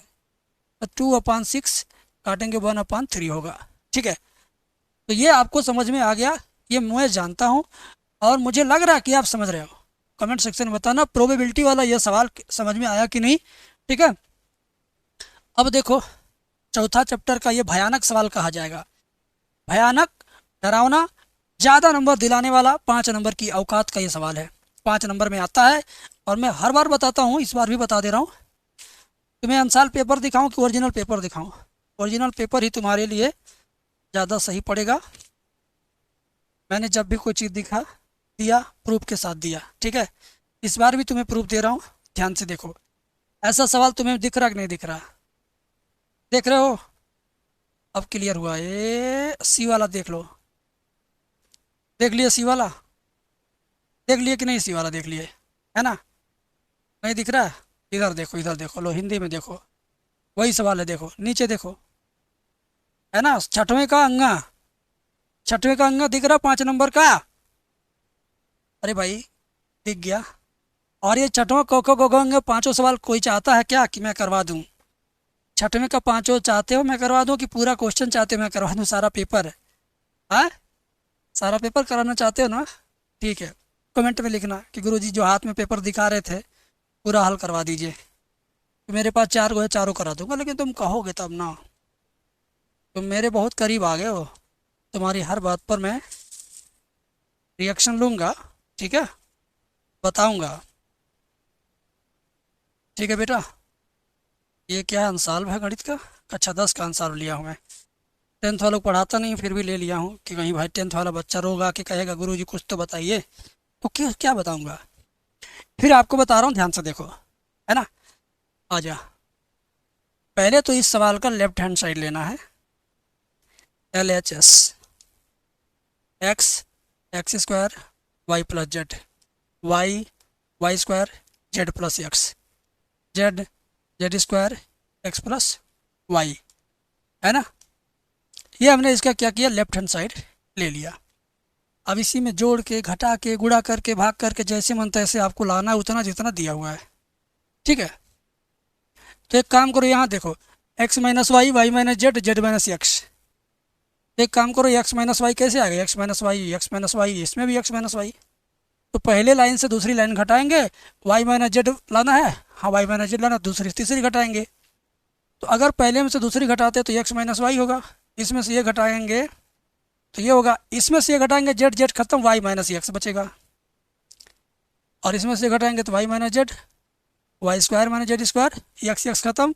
तो 2/6 काटेंगे 1/3 होगा, ठीक है। तो ये आपको समझ में आ गया, ये मैं जानता हूँ और मुझे लग रहा है कि आप समझ रहे हो। कमेंट सेक्शन में बताना प्रोबेबिलिटी वाला ये सवाल समझ में आया कि नहीं, ठीक है। अब देखो चौथा चैप्टर का ये भयानक सवाल कहा जाएगा। भयानक, डरावना, ज़्यादा नंबर दिलाने वाला 5 नंबर की औकात का ये सवाल है। 5 नंबर में आता है और मैं हर बार बताता हूँ, इस बार भी बता दे रहा हूँ। तुम्हें अनसाल पेपर दिखाऊँ कि ओरिजिनल पेपर दिखाऊँ? ओरिजिनल पेपर ही तुम्हारे लिए ज़्यादा सही पड़ेगा। मैंने जब भी कोई चीज़ दिया प्रूफ के साथ दिया, ठीक है। इस बार भी तुम्हें प्रूफ दे रहा हूँ, ध्यान से देखो। ऐसा सवाल तुम्हें दिख रहा कि नहीं दिख रहा? देख रहे हो? अब क्लियर हुआ। ये सी वाला देख लो, देख लिए सी वाला? देख लिए कि नहीं? सी वाला देख लिए, है ना? नहीं दिख रहा? इधर देखो, इधर देखो, लो हिंदी में देखो, वही सवाल है। देखो नीचे देखो, है ना। छठवें का अंगा, छठवें का अंगा दिख रहा 5 नंबर का? अरे भाई दिख गया। और ये छठवां क ख अंगा 5 सवाल कोई चाहता है क्या कि मैं करवा दूं? छठवें का 5 चाहते हो मैं करवा दूं कि पूरा क्वेश्चन चाहते हो मैं करवा दूं, सारा पेपर? हाँ, सारा पेपर कराना चाहते हो ना? ठीक है, कमेंट में लिखना कि गुरुजी जो हाथ में पेपर दिखा रहे थे पूरा हल करवा दीजिए। तो मेरे पास 4 गो है, चारों करा दूंगा, लेकिन तुम कहोगे तब ना। तुम मेरे बहुत करीब आ गए हो, तुम्हारी हर बात पर मैं रिएक्शन लूँगा, ठीक है, बताऊँगा। ठीक है बेटा। ये क्या है, अंसाल्व है गणित का, कक्षा 10 का अंसाल्व लिया हूँ मैं। 10th वालों को पढ़ाता नहीं फिर भी ले लिया हूँ कि कहीं भाई 10th वाला बच्चा रोगा कि कहेगा गुरुजी कुछ तो बताइए। तो क्या बताऊँगा? फिर आपको बता रहा हूँ, ध्यान से देखो, है ना। आ जा, पहले तो इस सवाल का लेफ्ट हैंड साइड लेना है। LHS x² y + z, y² z + x, z² x + y, है ना। ये हमने इसका क्या किया, लेफ्ट हैंड साइड ले लिया। अब इसी में जोड़ के, घटा के, गुणा करके, भाग करके जैसे मन तैसे आपको लाना है उतना जितना दिया हुआ है, ठीक है। तो एक काम करो, यहाँ देखो x - y, y - z, z - x। एक काम करो, x - y कैसे आ गया, x - y, इसमें भी x - y। तो पहले लाइन से दूसरी लाइन घटाएंगे, y - z लाना है, हाँ y - z लाना, दूसरी तीसरी घटाएंगे। तो अगर पहले में से दूसरी घटाते तो x - y होगा, इसमें से ये घटाएंगे तो ये होगा, इसमें से ये घटाएंगे z खत्म, y - x बचेगा। और इसमें से घटाएंगे तो y - z, y² - z², x खत्म,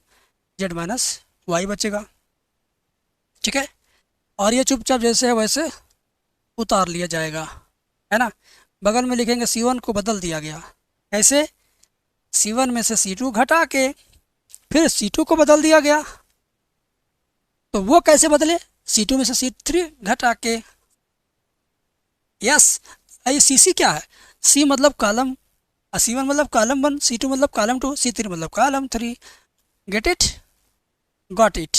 z - y बचेगा, ठीक है। और ये चुपचाप जैसे है वैसे उतार लिया जाएगा, है ना। बगल में लिखेंगे C1 को बदल दिया गया, कैसे? C1 में से C2 घटा के फिर C2 को बदल दिया गया। तो वो कैसे बदले? C2 में से C3 घटा के। यस, ये CC क्या है? C मतलब कॉलम, C1 मतलब कॉलम 1, C2 मतलब कॉलम 2, C3 मतलब column 3। Get it? Got it.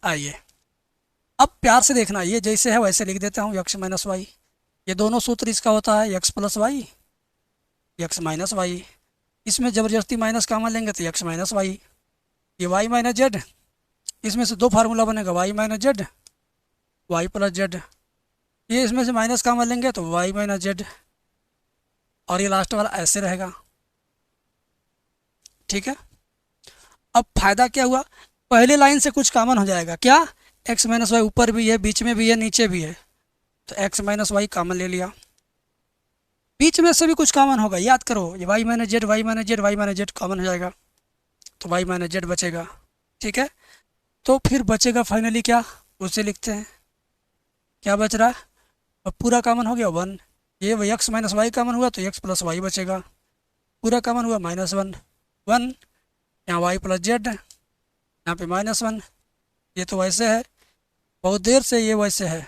आइए अब प्यार से देखना, ये जैसे है वैसे लिख देता हूँ, x - y। ये दोनों सूत्र इसका होता है x + y, x - y। इसमें ज़बरदस्ती माइनस कॉमन लेंगे तो एक्स माइनस वाई, ये वाई माइनस जेड, इसमें से दो फार्मूला बनेगा Y minus Z, Y plus Z, ये इसमें से माइनस कॉमन लेंगे तो वाई माइनस जेड, और ये लास्ट वाला ऐसे रहेगा। ठीक है, अब फायदा क्या हुआ, पहले लाइन से कुछ कॉमन हो जाएगा, क्या, एक्स माइनस वाई ऊपर भी है, बीच में भी है, नीचे भी है, तो एक्स माइनस वाई कॉमन ले लिया। बीच में से भी कुछ कॉमन होगा, याद करो, ये Y minus Z, Y minus Z, Y minus Z common हो जाएगा, तो वाई माइनस जेड बचेगा। ठीक है, तो फिर बचेगा फाइनली क्या, उसे लिखते हैं, क्या बच रहा है, अब पूरा कॉमन हो गया 1, ये एक्स माइनस वाई कॉमन हुआ तो एक्स प्लस वाई बचेगा, पूरा कॉमन हुआ -1, 1, यहाँ वाई प्लस जेड, यहाँ पे -1, ये तो वैसे है, बहुत देर से ये वैसे है,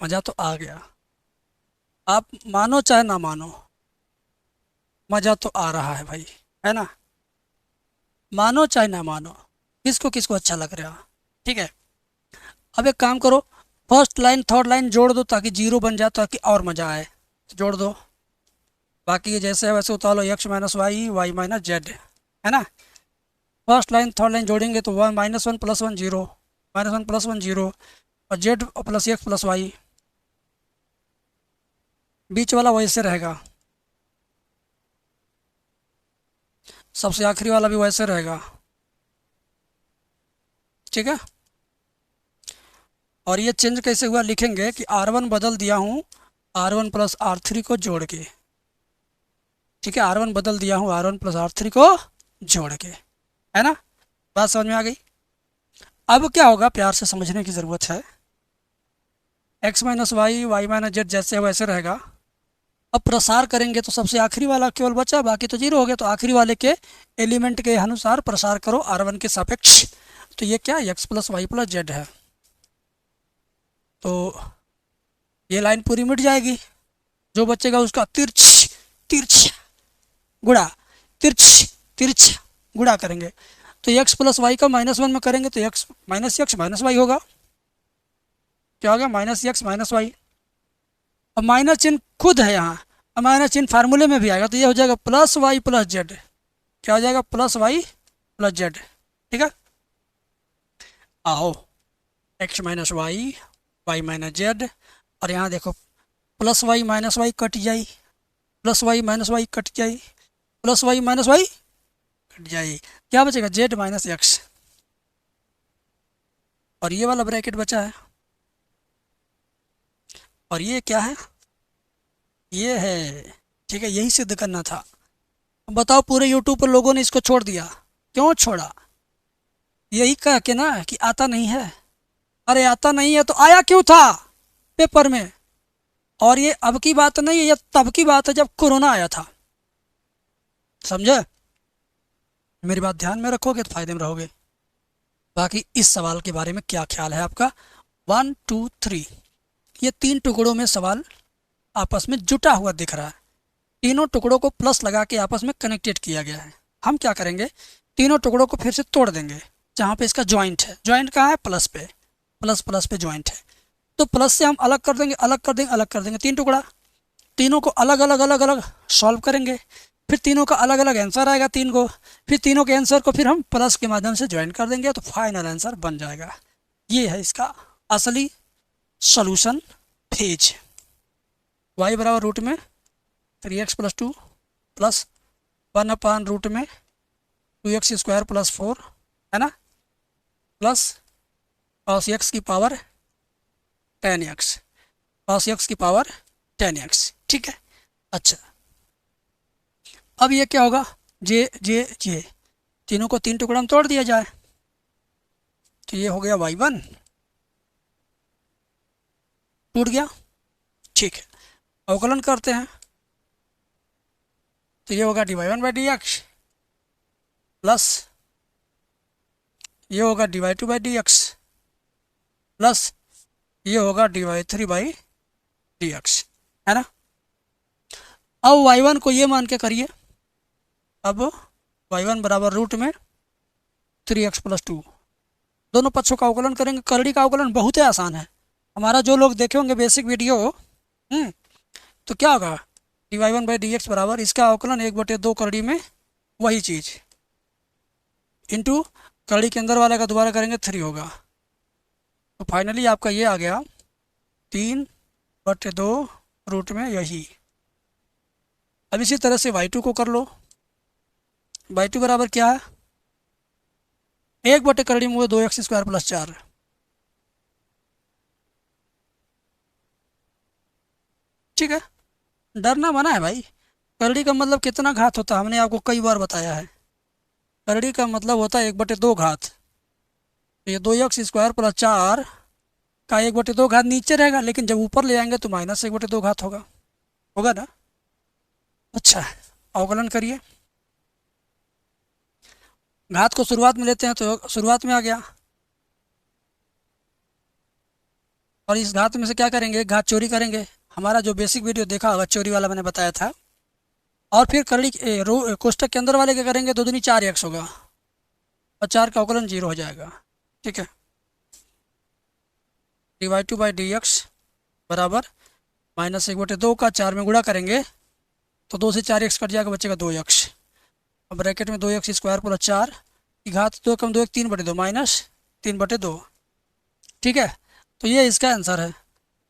मज़ा तो आ गया, आप मानो चाहे ना मानो, मज़ा तो आ रहा है भाई, है ना, मानो चाहे ना मानो, किसको किसको अच्छा लग रहा। ठीक है, अब एक काम करो, फर्स्ट लाइन थर्ड लाइन जोड़ दो ताकि जीरो बन जाए, ताकि और मज़ा आए, तो जोड़ दो, बाकी ये जैसे है वैसे उतार लो, X minus Y, Y minus Z, है ना, फर्स्ट लाइन थर्ड लाइन जोड़ेंगे तो -1 + 1 0, -1 + 1 0, और Z plus X plus Y, बीच वाला वैसे रहेगा, सबसे आखिरी वाला भी वैसे रहेगा। ठीक है, और ये चेंज कैसे हुआ लिखेंगे कि R1 बदल दिया हूँ R1 + R3 को जोड़ के। ठीक है, R1 बदल दिया हूँ R1 + R3 को जोड़ के, है ना, बात समझ में आ गई। अब क्या होगा, प्यार से समझने की ज़रूरत है, X minus Y, Y minus Z जैसे है वैसे रहेगा, अब प्रसार करेंगे तो सबसे आखिरी वाला केवल बचा, बाकी तो जीरो हो गया, तो आखिरी वाले के एलिमेंट के अनुसार प्रसार करो R1 के सापेक्ष, तो ये क्या, X plus Y plus Z है, तो ये लाइन पूरी मिट जाएगी, जो बचेगा उसका तिरछ तिरछ गुणा, तिरछ तिरछ गुणा करेंगे, तो एक्स प्लस वाई का -1 में करेंगे तो एक्स माइनस वाई होगा, क्या होगा, -x माइनस वाई, अब माइनस चिन्ह खुद है यहाँ, अब माइनस चिन्ह फार्मूले में भी आएगा, तो ये हो जाएगा प्लस वाई प्लस जेड, क्या हो जाएगा, प्लस वाई प्लस जेड। ठीक है, आओ, X minus Y, Y minus Z, और यहाँ देखो plus Y minus Y cut जाई, plus Y minus Y cut जाई, plus Y minus Y cut जाई, क्या बचेगा, जेड माइनस एक्स, और ये वाला ब्रैकेट बचा है, और ये क्या है, ये है। ठीक है, यही सिद्ध करना था। अब बताओ, पूरे यूट्यूब पर लोगों ने इसको छोड़ दिया, क्यों छोड़ा, यही कह के ना कि आता नहीं है, अरे आता नहीं है तो आया क्यों था पेपर में, और ये अब की बात नहीं है, ये तब की बात है जब कोरोना आया था, समझे, मेरी बात ध्यान में रखोगे तो फायदे में रहोगे। बाकी इस सवाल के बारे में क्या ख्याल है आपका, 1 2 3, ये 3 टुकड़ों में सवाल आपस में जुटा हुआ दिख रहा है, तीनों टुकड़ों को प्लस लगा के आपस में कनेक्टेड किया गया है। हम क्या करेंगे, तीनों टुकड़ों को फिर से तोड़ देंगे, जहाँ पे इसका जॉइंट है, जॉइंट कहाँ है, प्लस पे, प्लस प्लस पे जॉइंट है, तो प्लस से हम अलग कर देंगे, अलग कर देंगे, अलग कर देंगे 3 टुकड़ा, तीनों को अलग अलग अलग अलग सॉल्व करेंगे, फिर तीनों का अलग अलग आंसर आएगा 3 को, फिर तीनों के आंसर को फिर हम प्लस के माध्यम से ज्वाइन कर देंगे, तो फाइनल आंसर बन जाएगा। ये है इसका असली सॉल्यूशन फेज, y बराबर रूट में 3x + 2 प्लस 1/रूट में 2x² + 4, है ना, प्लस cos x की पावर 10x, cos x की पावर 10x। ठीक है, अच्छा, अब ये क्या होगा, जे जे जे, तीनों को 3 टुकड़ा में तोड़ दिया जाए, तो ये हो गया y1, टूट गया। ठीक है, अवकलन करते हैं, तो ये होगा dy1/dx प्लस ये होगा dy2/dx प्लस ये होगा dy3/dx, है ना। अब y1 को ये मान के करिए, अब y1 बराबर रूट में 3x + 2, दोनों पक्षों का अवकलन करेंगे, करड़ी का अवकलन बहुत ही आसान है, हमारा जो लोग देखे होंगे बेसिक वीडियो, तो क्या होगा, dy1/dx बराबर इसका अवकलन 1/2 करड़ी में वही चीज़ इंटू करड़ी के अंदर वाले का दोबारा करेंगे 3 होगा। तो फाइनली आपका ये आ गया 3/2 रूट में यही। अब इसी तरह से y2 को कर लो। y2 बराबर क्या है 1/करड़ी में वो 2x² + 4। ठीक है, डरना मना है भाई। करड़ी का मतलब कितना घात होता है हमने आपको कई बार बताया है। करड़ी का मतलब होता है 1/2 घात। तो ये 2x² + 4 का 1/2 घात नीचे रहेगा, लेकिन जब ऊपर ले आएंगे तो -1/2 घात होगा। होगा ना। अच्छा, अवकलन करिए। घात को शुरुआत में लेते हैं तो शुरुआत में आ गया, और इस घात में से क्या करेंगे घात चोरी करेंगे। हमारा जो बेसिक वीडियो देखा होगा चोरी वाला मैंने बताया था। और फिर करड़ी कोष्टक के अंदर वाले क्या करेंगे 2 दूनी 4x होगा और 4 का अवकलन 0 हो जाएगा। ठीक है, dy2/dx बराबर -1/2 का 4 में गुणा करेंगे तो 2 से 4x कट जाएगा, बचेगा 2x। अब ब्रैकेट में 2x² + 4 की घात 2 कम 2 3/2 -3/2। ठीक है, तो ये इसका आंसर है।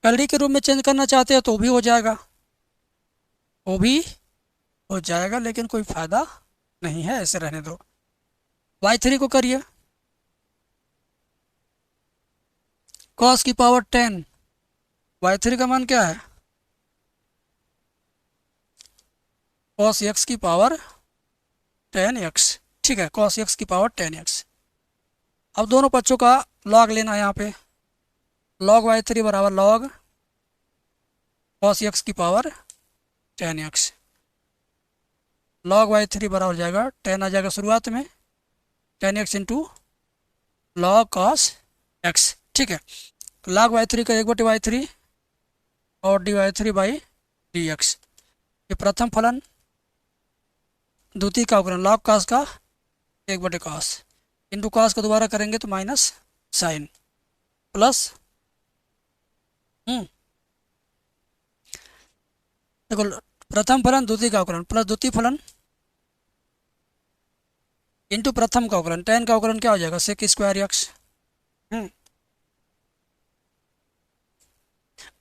करड़ी के रूप में चेंज करना चाहते हैं तो भी हो जाएगा, वो भी हो जाएगा, लेकिन कोई फ़ायदा नहीं है, ऐसे रहने दो। y3 को करिए। cos की पावर 10, y3 का मान क्या है cos x की पावर 10x। ठीक है, cos x की पावर 10x। अब दोनों पक्षों का लॉग लेना है यहाँ पे। log y3 बराबर log cos x की पावर 10x। log y3 बराबर हो जाएगा 10 आ जाएगा शुरुआत में, 10x into log cos x। ठीक है, तो log y3 का 1/y3 और dy3/dx। ये प्रथम फलन, द्वितीय का अवकलन log cos का 1/cos इंटू cos को दोबारा करेंगे तो माइनस साइन प्लस देखो प्रथम फलन द्वितीय का अवकलन प्लस द्वितीय फलन इंटू प्रथम का अवकलन। 10 का अवकलन क्या हो जाएगा sec² x।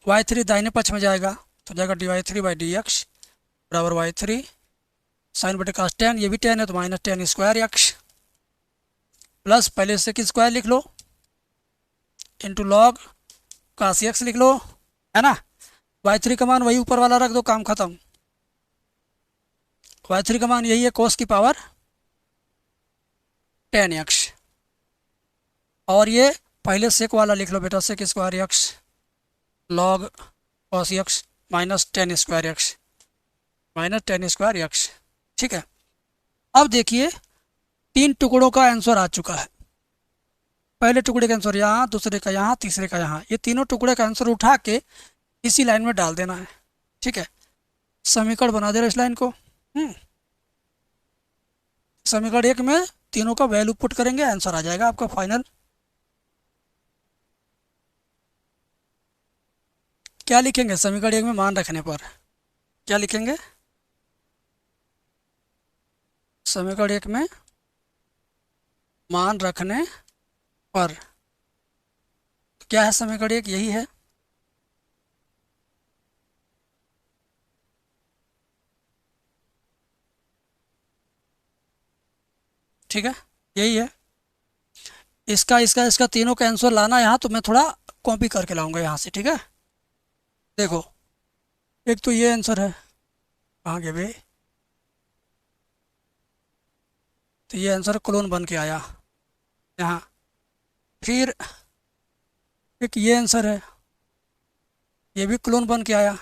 y3 दाहिने पक्ष में जाएगा तो जाएगा dy3/dx बराबर y3 sin/cos 10, ये भी 10 है तो -10² x प्लस पहले sec² लिख लो इंटू log cos x लिख लो, है ना। y3 का मान वही ऊपर वाला रख दो, काम खत्म। y3 का मान यही है cos की पावर 10x, और ये पहले sec वाला लिख लो बेटा sec² x log cos x -10² x। ठीक है, अब देखिए 3 टुकड़ों का आंसर आ चुका है। पहले टुकड़े का आंसर यहाँ, दूसरे का यहाँ, तीसरे का यहाँ। ये तीनों टुकड़े का आंसर उठा के इसी लाइन में डाल देना है। ठीक है, समीकरण बना दे रहे इस लाइन को। समीकरण 1 में तीनों का वैल्यू पुट करेंगे, आंसर आ जाएगा आपका फाइनल। क्या लिखेंगे समीकरण 1 में मान रखने पर, क्या लिखेंगे समीकरण 1 में मान रखने पर? क्या है समीकरण 1? यही है। ठीक है, यही है। इसका तीनों का आंसर लाना यहाँ, तो मैं थोड़ा कॉपी करके लाऊंगा यहाँ से। ठीक है, देखो एक तो ये आंसर है, कहाँ गए भाई, तो ये आंसर क्लोन बन के आया यहाँ। फिर एक ये आंसर है, ये भी क्लोन बन के आया।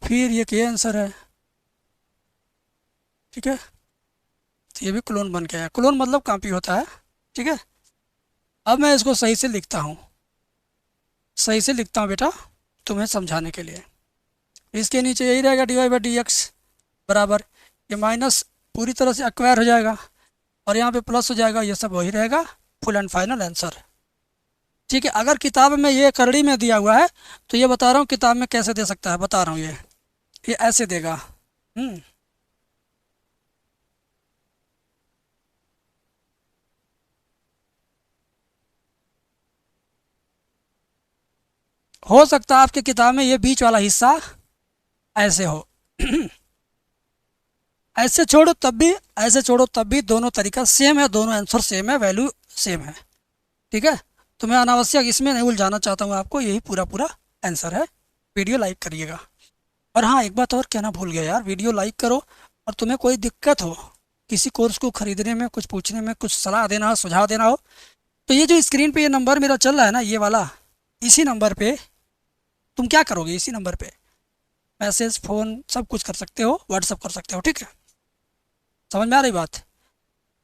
फिर ये आंसर है। ठीक है, तो ये भी क्लोन बन के आया। क्लोन मतलब कॉपी होता है। ठीक है, अब मैं इसको सही से लिखता हूँ, सही से लिखता हूँ बेटा तुम्हें समझाने के लिए। इसके नीचे यही रहेगा dy/dx बराबर, ये माइनस पूरी तरह से एक्वायर हो जाएगा और यहाँ पे प्लस हो जाएगा, ये सब वही रहेगा, फुल एंड फाइनल आंसर। ठीक है, अगर किताब में ये करड़ी में दिया हुआ है तो ये बता रहा हूँ किताब में कैसे दे सकता है, बता रहा हूँ। ये ये ऐसे देगा। हम्म। हो सकता है आपकी किताब में ये बीच वाला हिस्सा ऐसे हो। ऐसे छोड़ो तब भी, ऐसे छोड़ो तब भी, दोनों तरीका सेम है, दोनों आंसर सेम है, वैल्यू सेम है। ठीक है। तो मैं अनावश्यक इसमें नहीं उलझाना चाहता हूँ आपको, यही पूरा पूरा आंसर है। वीडियो लाइक करिएगा। और हाँ, एक बात और कहना भूल गया यार, वीडियो लाइक करो, और तुम्हें कोई दिक्कत हो किसी कोर्स को खरीदने में, कुछ पूछने में, कुछ सलाह देना हो, सुझाव देना हो, तो ये जो स्क्रीन पे ये नंबर मेरा चल रहा है ना, ये वाला, इसी नंबर पे तुम क्या करोगे, इसी नंबर पे मैसेज, फ़ोन, सब कुछ कर सकते हो, व्हाट्सअप कर सकते हो। ठीक है, समझ में आ रही बात?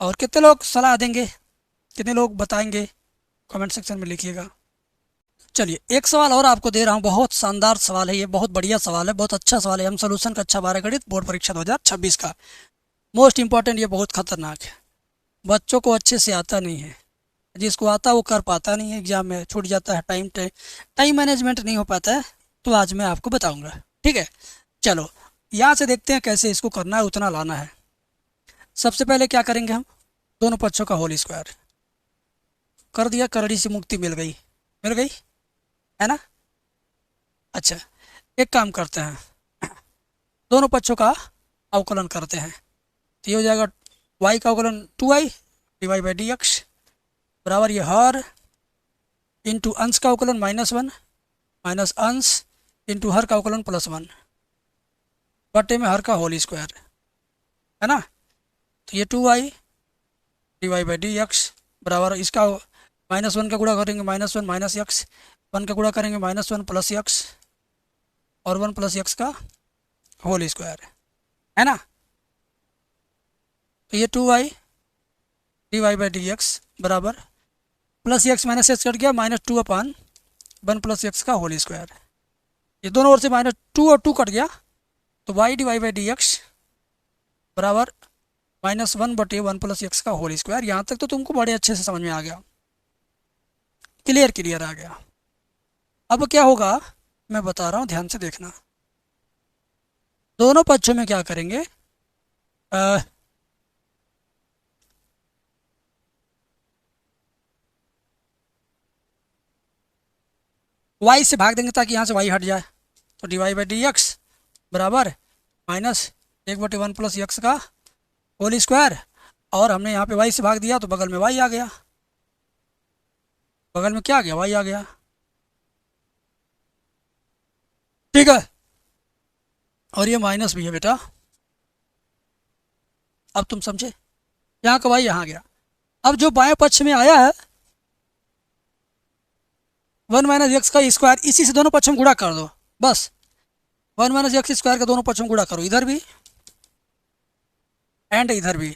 और कितने लोग सलाह देंगे, कितने लोग बताएंगे, कमेंट सेक्शन में लिखिएगा। चलिए, एक सवाल और आपको दे रहा हूँ, बहुत शानदार सवाल है ये, बहुत बढ़िया सवाल है, बहुत अच्छा सवाल है। हम सॉल्यूशन का अच्छा 12 गणित बोर्ड परीक्षा 2026 का मोस्ट इंपॉर्टेंट, ये बहुत खतरनाक है। बच्चों को अच्छे से आता नहीं है, जिसको आता है वो कर पाता नहीं है, एग्जाम में छूट जाता है, टाइम मैनेजमेंट नहीं हो पाता है। तो आज मैं आपको बताऊंगा। ठीक है, चलो यहाँ से देखते हैं कैसे इसको करना है, उतना लाना है। सबसे पहले क्या करेंगे हम, दोनों पक्षों का होल स्क्वायर कर दिया, करड़ी से मुक्ति मिल गई, मिल गई है ना। अच्छा, एक काम करते हैं, दोनों पक्षों का अवकलन करते हैं। तो ये हो जाएगा y का अवकलन 2y divide by D X बराबर ये हर इंटू अंश का अवकलन -1 माइनस अंश इंटू हर का अवकलन +1 बटे में हर का होल स्क्वायर, है ना। तो ये 2y divide by D X बराबर इसका -1 का गुणा करेंगे -1 माइनस एक्स, 1 का गुणा करेंगे -1 प्लस एक्स, और 1 प्लस एक्स का होल स्क्वायर, है ना। तो ये 2y divide by D X बराबर plus X minus X cut गया, -2/1 प्लस एक्स का होल स्क्वायर। ये दोनों ओर से -2 और 2 कट गया, तो y divide by D X बराबर -1/1 प्लस एक्स का होल स्क्वायर। यहाँ तक तो तुमको बड़े अच्छे से समझ में आ गया, क्लियर आ गया। अब क्या होगा मैं बता रहा हूँ, ध्यान से देखना। दोनों पक्षों में क्या करेंगे, y से भाग देंगे ताकि यहाँ से y हट जाए। तो डिवाइड बाई डी एक्स बराबर -1/1 प्लस एक्स का होल स्क्वायर, और हमने यहाँ पे y से भाग दिया तो बगल में y आ गया, बगल में क्या आ गया, y आ गया। ठीक है, और ये माइनस भी है बेटा। अब तुम समझे, यहाँ का y यहाँ गया। अब जो बाएं पक्ष में आया है 1 माइनस एक्स का स्क्वायर, इसी से दोनों पक्षों में गुणा कर दो बस। 1 माइनस एक्स स्क्वायर का दोनों पक्षों में गुणा करो, इधर भी एंड इधर भी।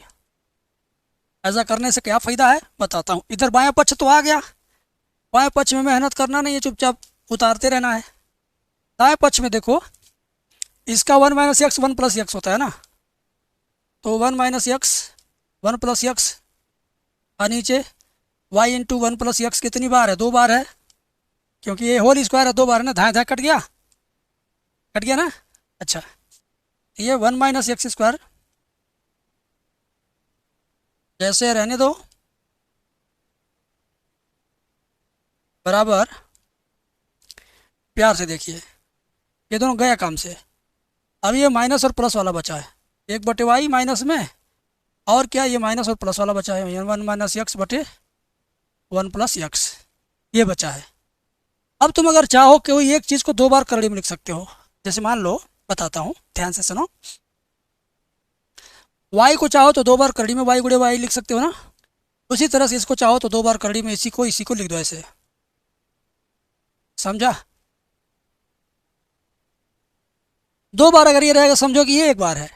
ऐसा करने से क्या फ़ायदा है बताता हूँ। इधर बायां पक्ष तो आ गया, बाएं पक्ष में मेहनत करना नहीं है, चुपचाप उतारते रहना है। दाएं पक्ष में देखो, इसका 1 माइनस एक्स 1 प्लस एक्स होता है ना, तो 1 माइनस एक्स 1 प्लस एक्स, और नीचे y इंटू 1 प्लस एक्स कितनी बार है, 2 बार है, क्योंकि ये होल स्क्वायर है, 2 बार है ना, धाए धाए कट गया, कट गया ना। अच्छा, ये 1 माइनस एक्स स्क्वायर जैसे रहने दो बराबर, प्यार से देखिए, ये दोनों गया काम से। अब ये माइनस और प्लस वाला बचा है, 1/y माइनस में, और क्या ये माइनस और प्लस वाला बचा है, 1 माइनस एक्स बटे 1 प्लस एक्स, ये बचा है। अब तुम अगर चाहो कि कोई एक चीज़ को 2 बार करड़ी में लिख सकते हो। जैसे मान लो, बताता हूँ, ध्यान से सुनो। y को चाहो तो 2 बार करड़ी में y गुणे y लिख सकते हो ना, उसी तरह से इसको चाहो तो 2 बार करड़ी में इसी को लिख दो, ऐसे, समझा। 2 बार अगर ये रहेगा समझो कि ये 1 बार है,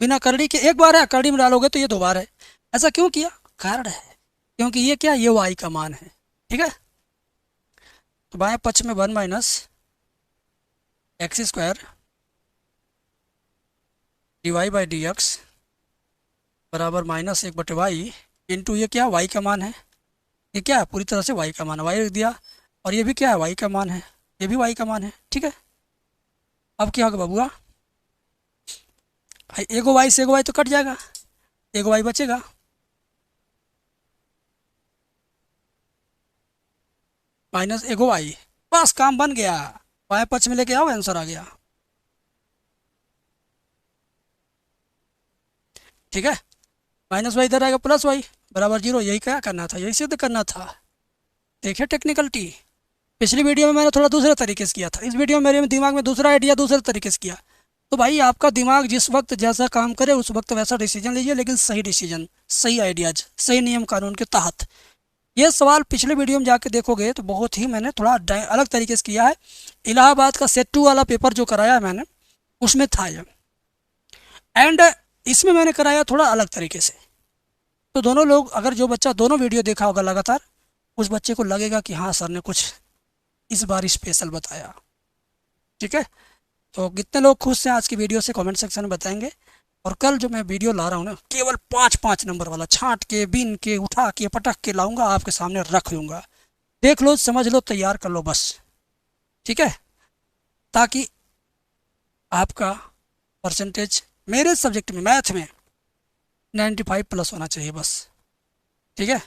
बिना करड़ी के 1 बार है, करड़ी में डालोगे तो ये 2 बार है। ऐसा क्यों किया, कारण है, क्योंकि ये क्या, ये y का मान है। ठीक है, तो बाएं पक्ष में 1 minus x square divide by D X बराबर -1/y इंटू ये क्या, y का मान है, ये क्या है, पूरी तरह से y का मान है, y लिख दिया, और ये भी क्या है, y का मान है, ये भी y का मान है। ठीक है, अब क्या होगा बबुआ, भाई एगो वाई से एगो वाई तो कट जाएगा, एगो वाई बचेगा। माइनस एगो वाई, बस काम बन गया। बाएं पक्ष में लेके आओ, आंसर आ गया। ठीक है, माइनस वाई इधर आएगा, प्लस वाई बराबर जीरो। यही क्या करना था, यही सिद्ध करना था। देखिए टेक्निकलिटी। पिछली वीडियो में मैंने थोड़ा दूसरे तरीके से किया था, इस वीडियो में मेरे दिमाग में दूसरा आइडिया दूसरे तरीके से किया। तो भाई आपका दिमाग जिस वक्त जैसा काम करे उस वक्त वैसा डिसीजन लीजिए, लेकिन सही डिसीजन, सही आइडियाज, सही नियम कानून के तहत। ये सवाल पिछले वीडियो में जाके देखोगे तो बहुत ही मैंने थोड़ा अलग तरीके से किया है। इलाहाबाद का सेट 2 वाला पेपर जो कराया है मैंने, उसमें था ये, एंड इसमें मैंने कराया थोड़ा अलग तरीके से। तो दोनों लोग, अगर जो बच्चा दोनों वीडियो देखा होगा लगातार, उस बच्चे को लगेगा कि हाँ सर ने कुछ इस बार स्पेशल बताया। ठीक है, तो कितने लोग खुश हैं आज की वीडियो से, कमेंट सेक्शन में बताएंगे। और कल जो मैं वीडियो ला रहा हूँ ना, केवल 5-5 नंबर वाला, छांट के बीन के उठा के पटक के लाऊंगा, आपके सामने रख लूँगा। देख लो, समझ लो, तैयार कर लो बस। ठीक है, ताकि आपका परसेंटेज मेरे सब्जेक्ट में, मैथ में 95 प्लस होना चाहिए बस। ठीक है।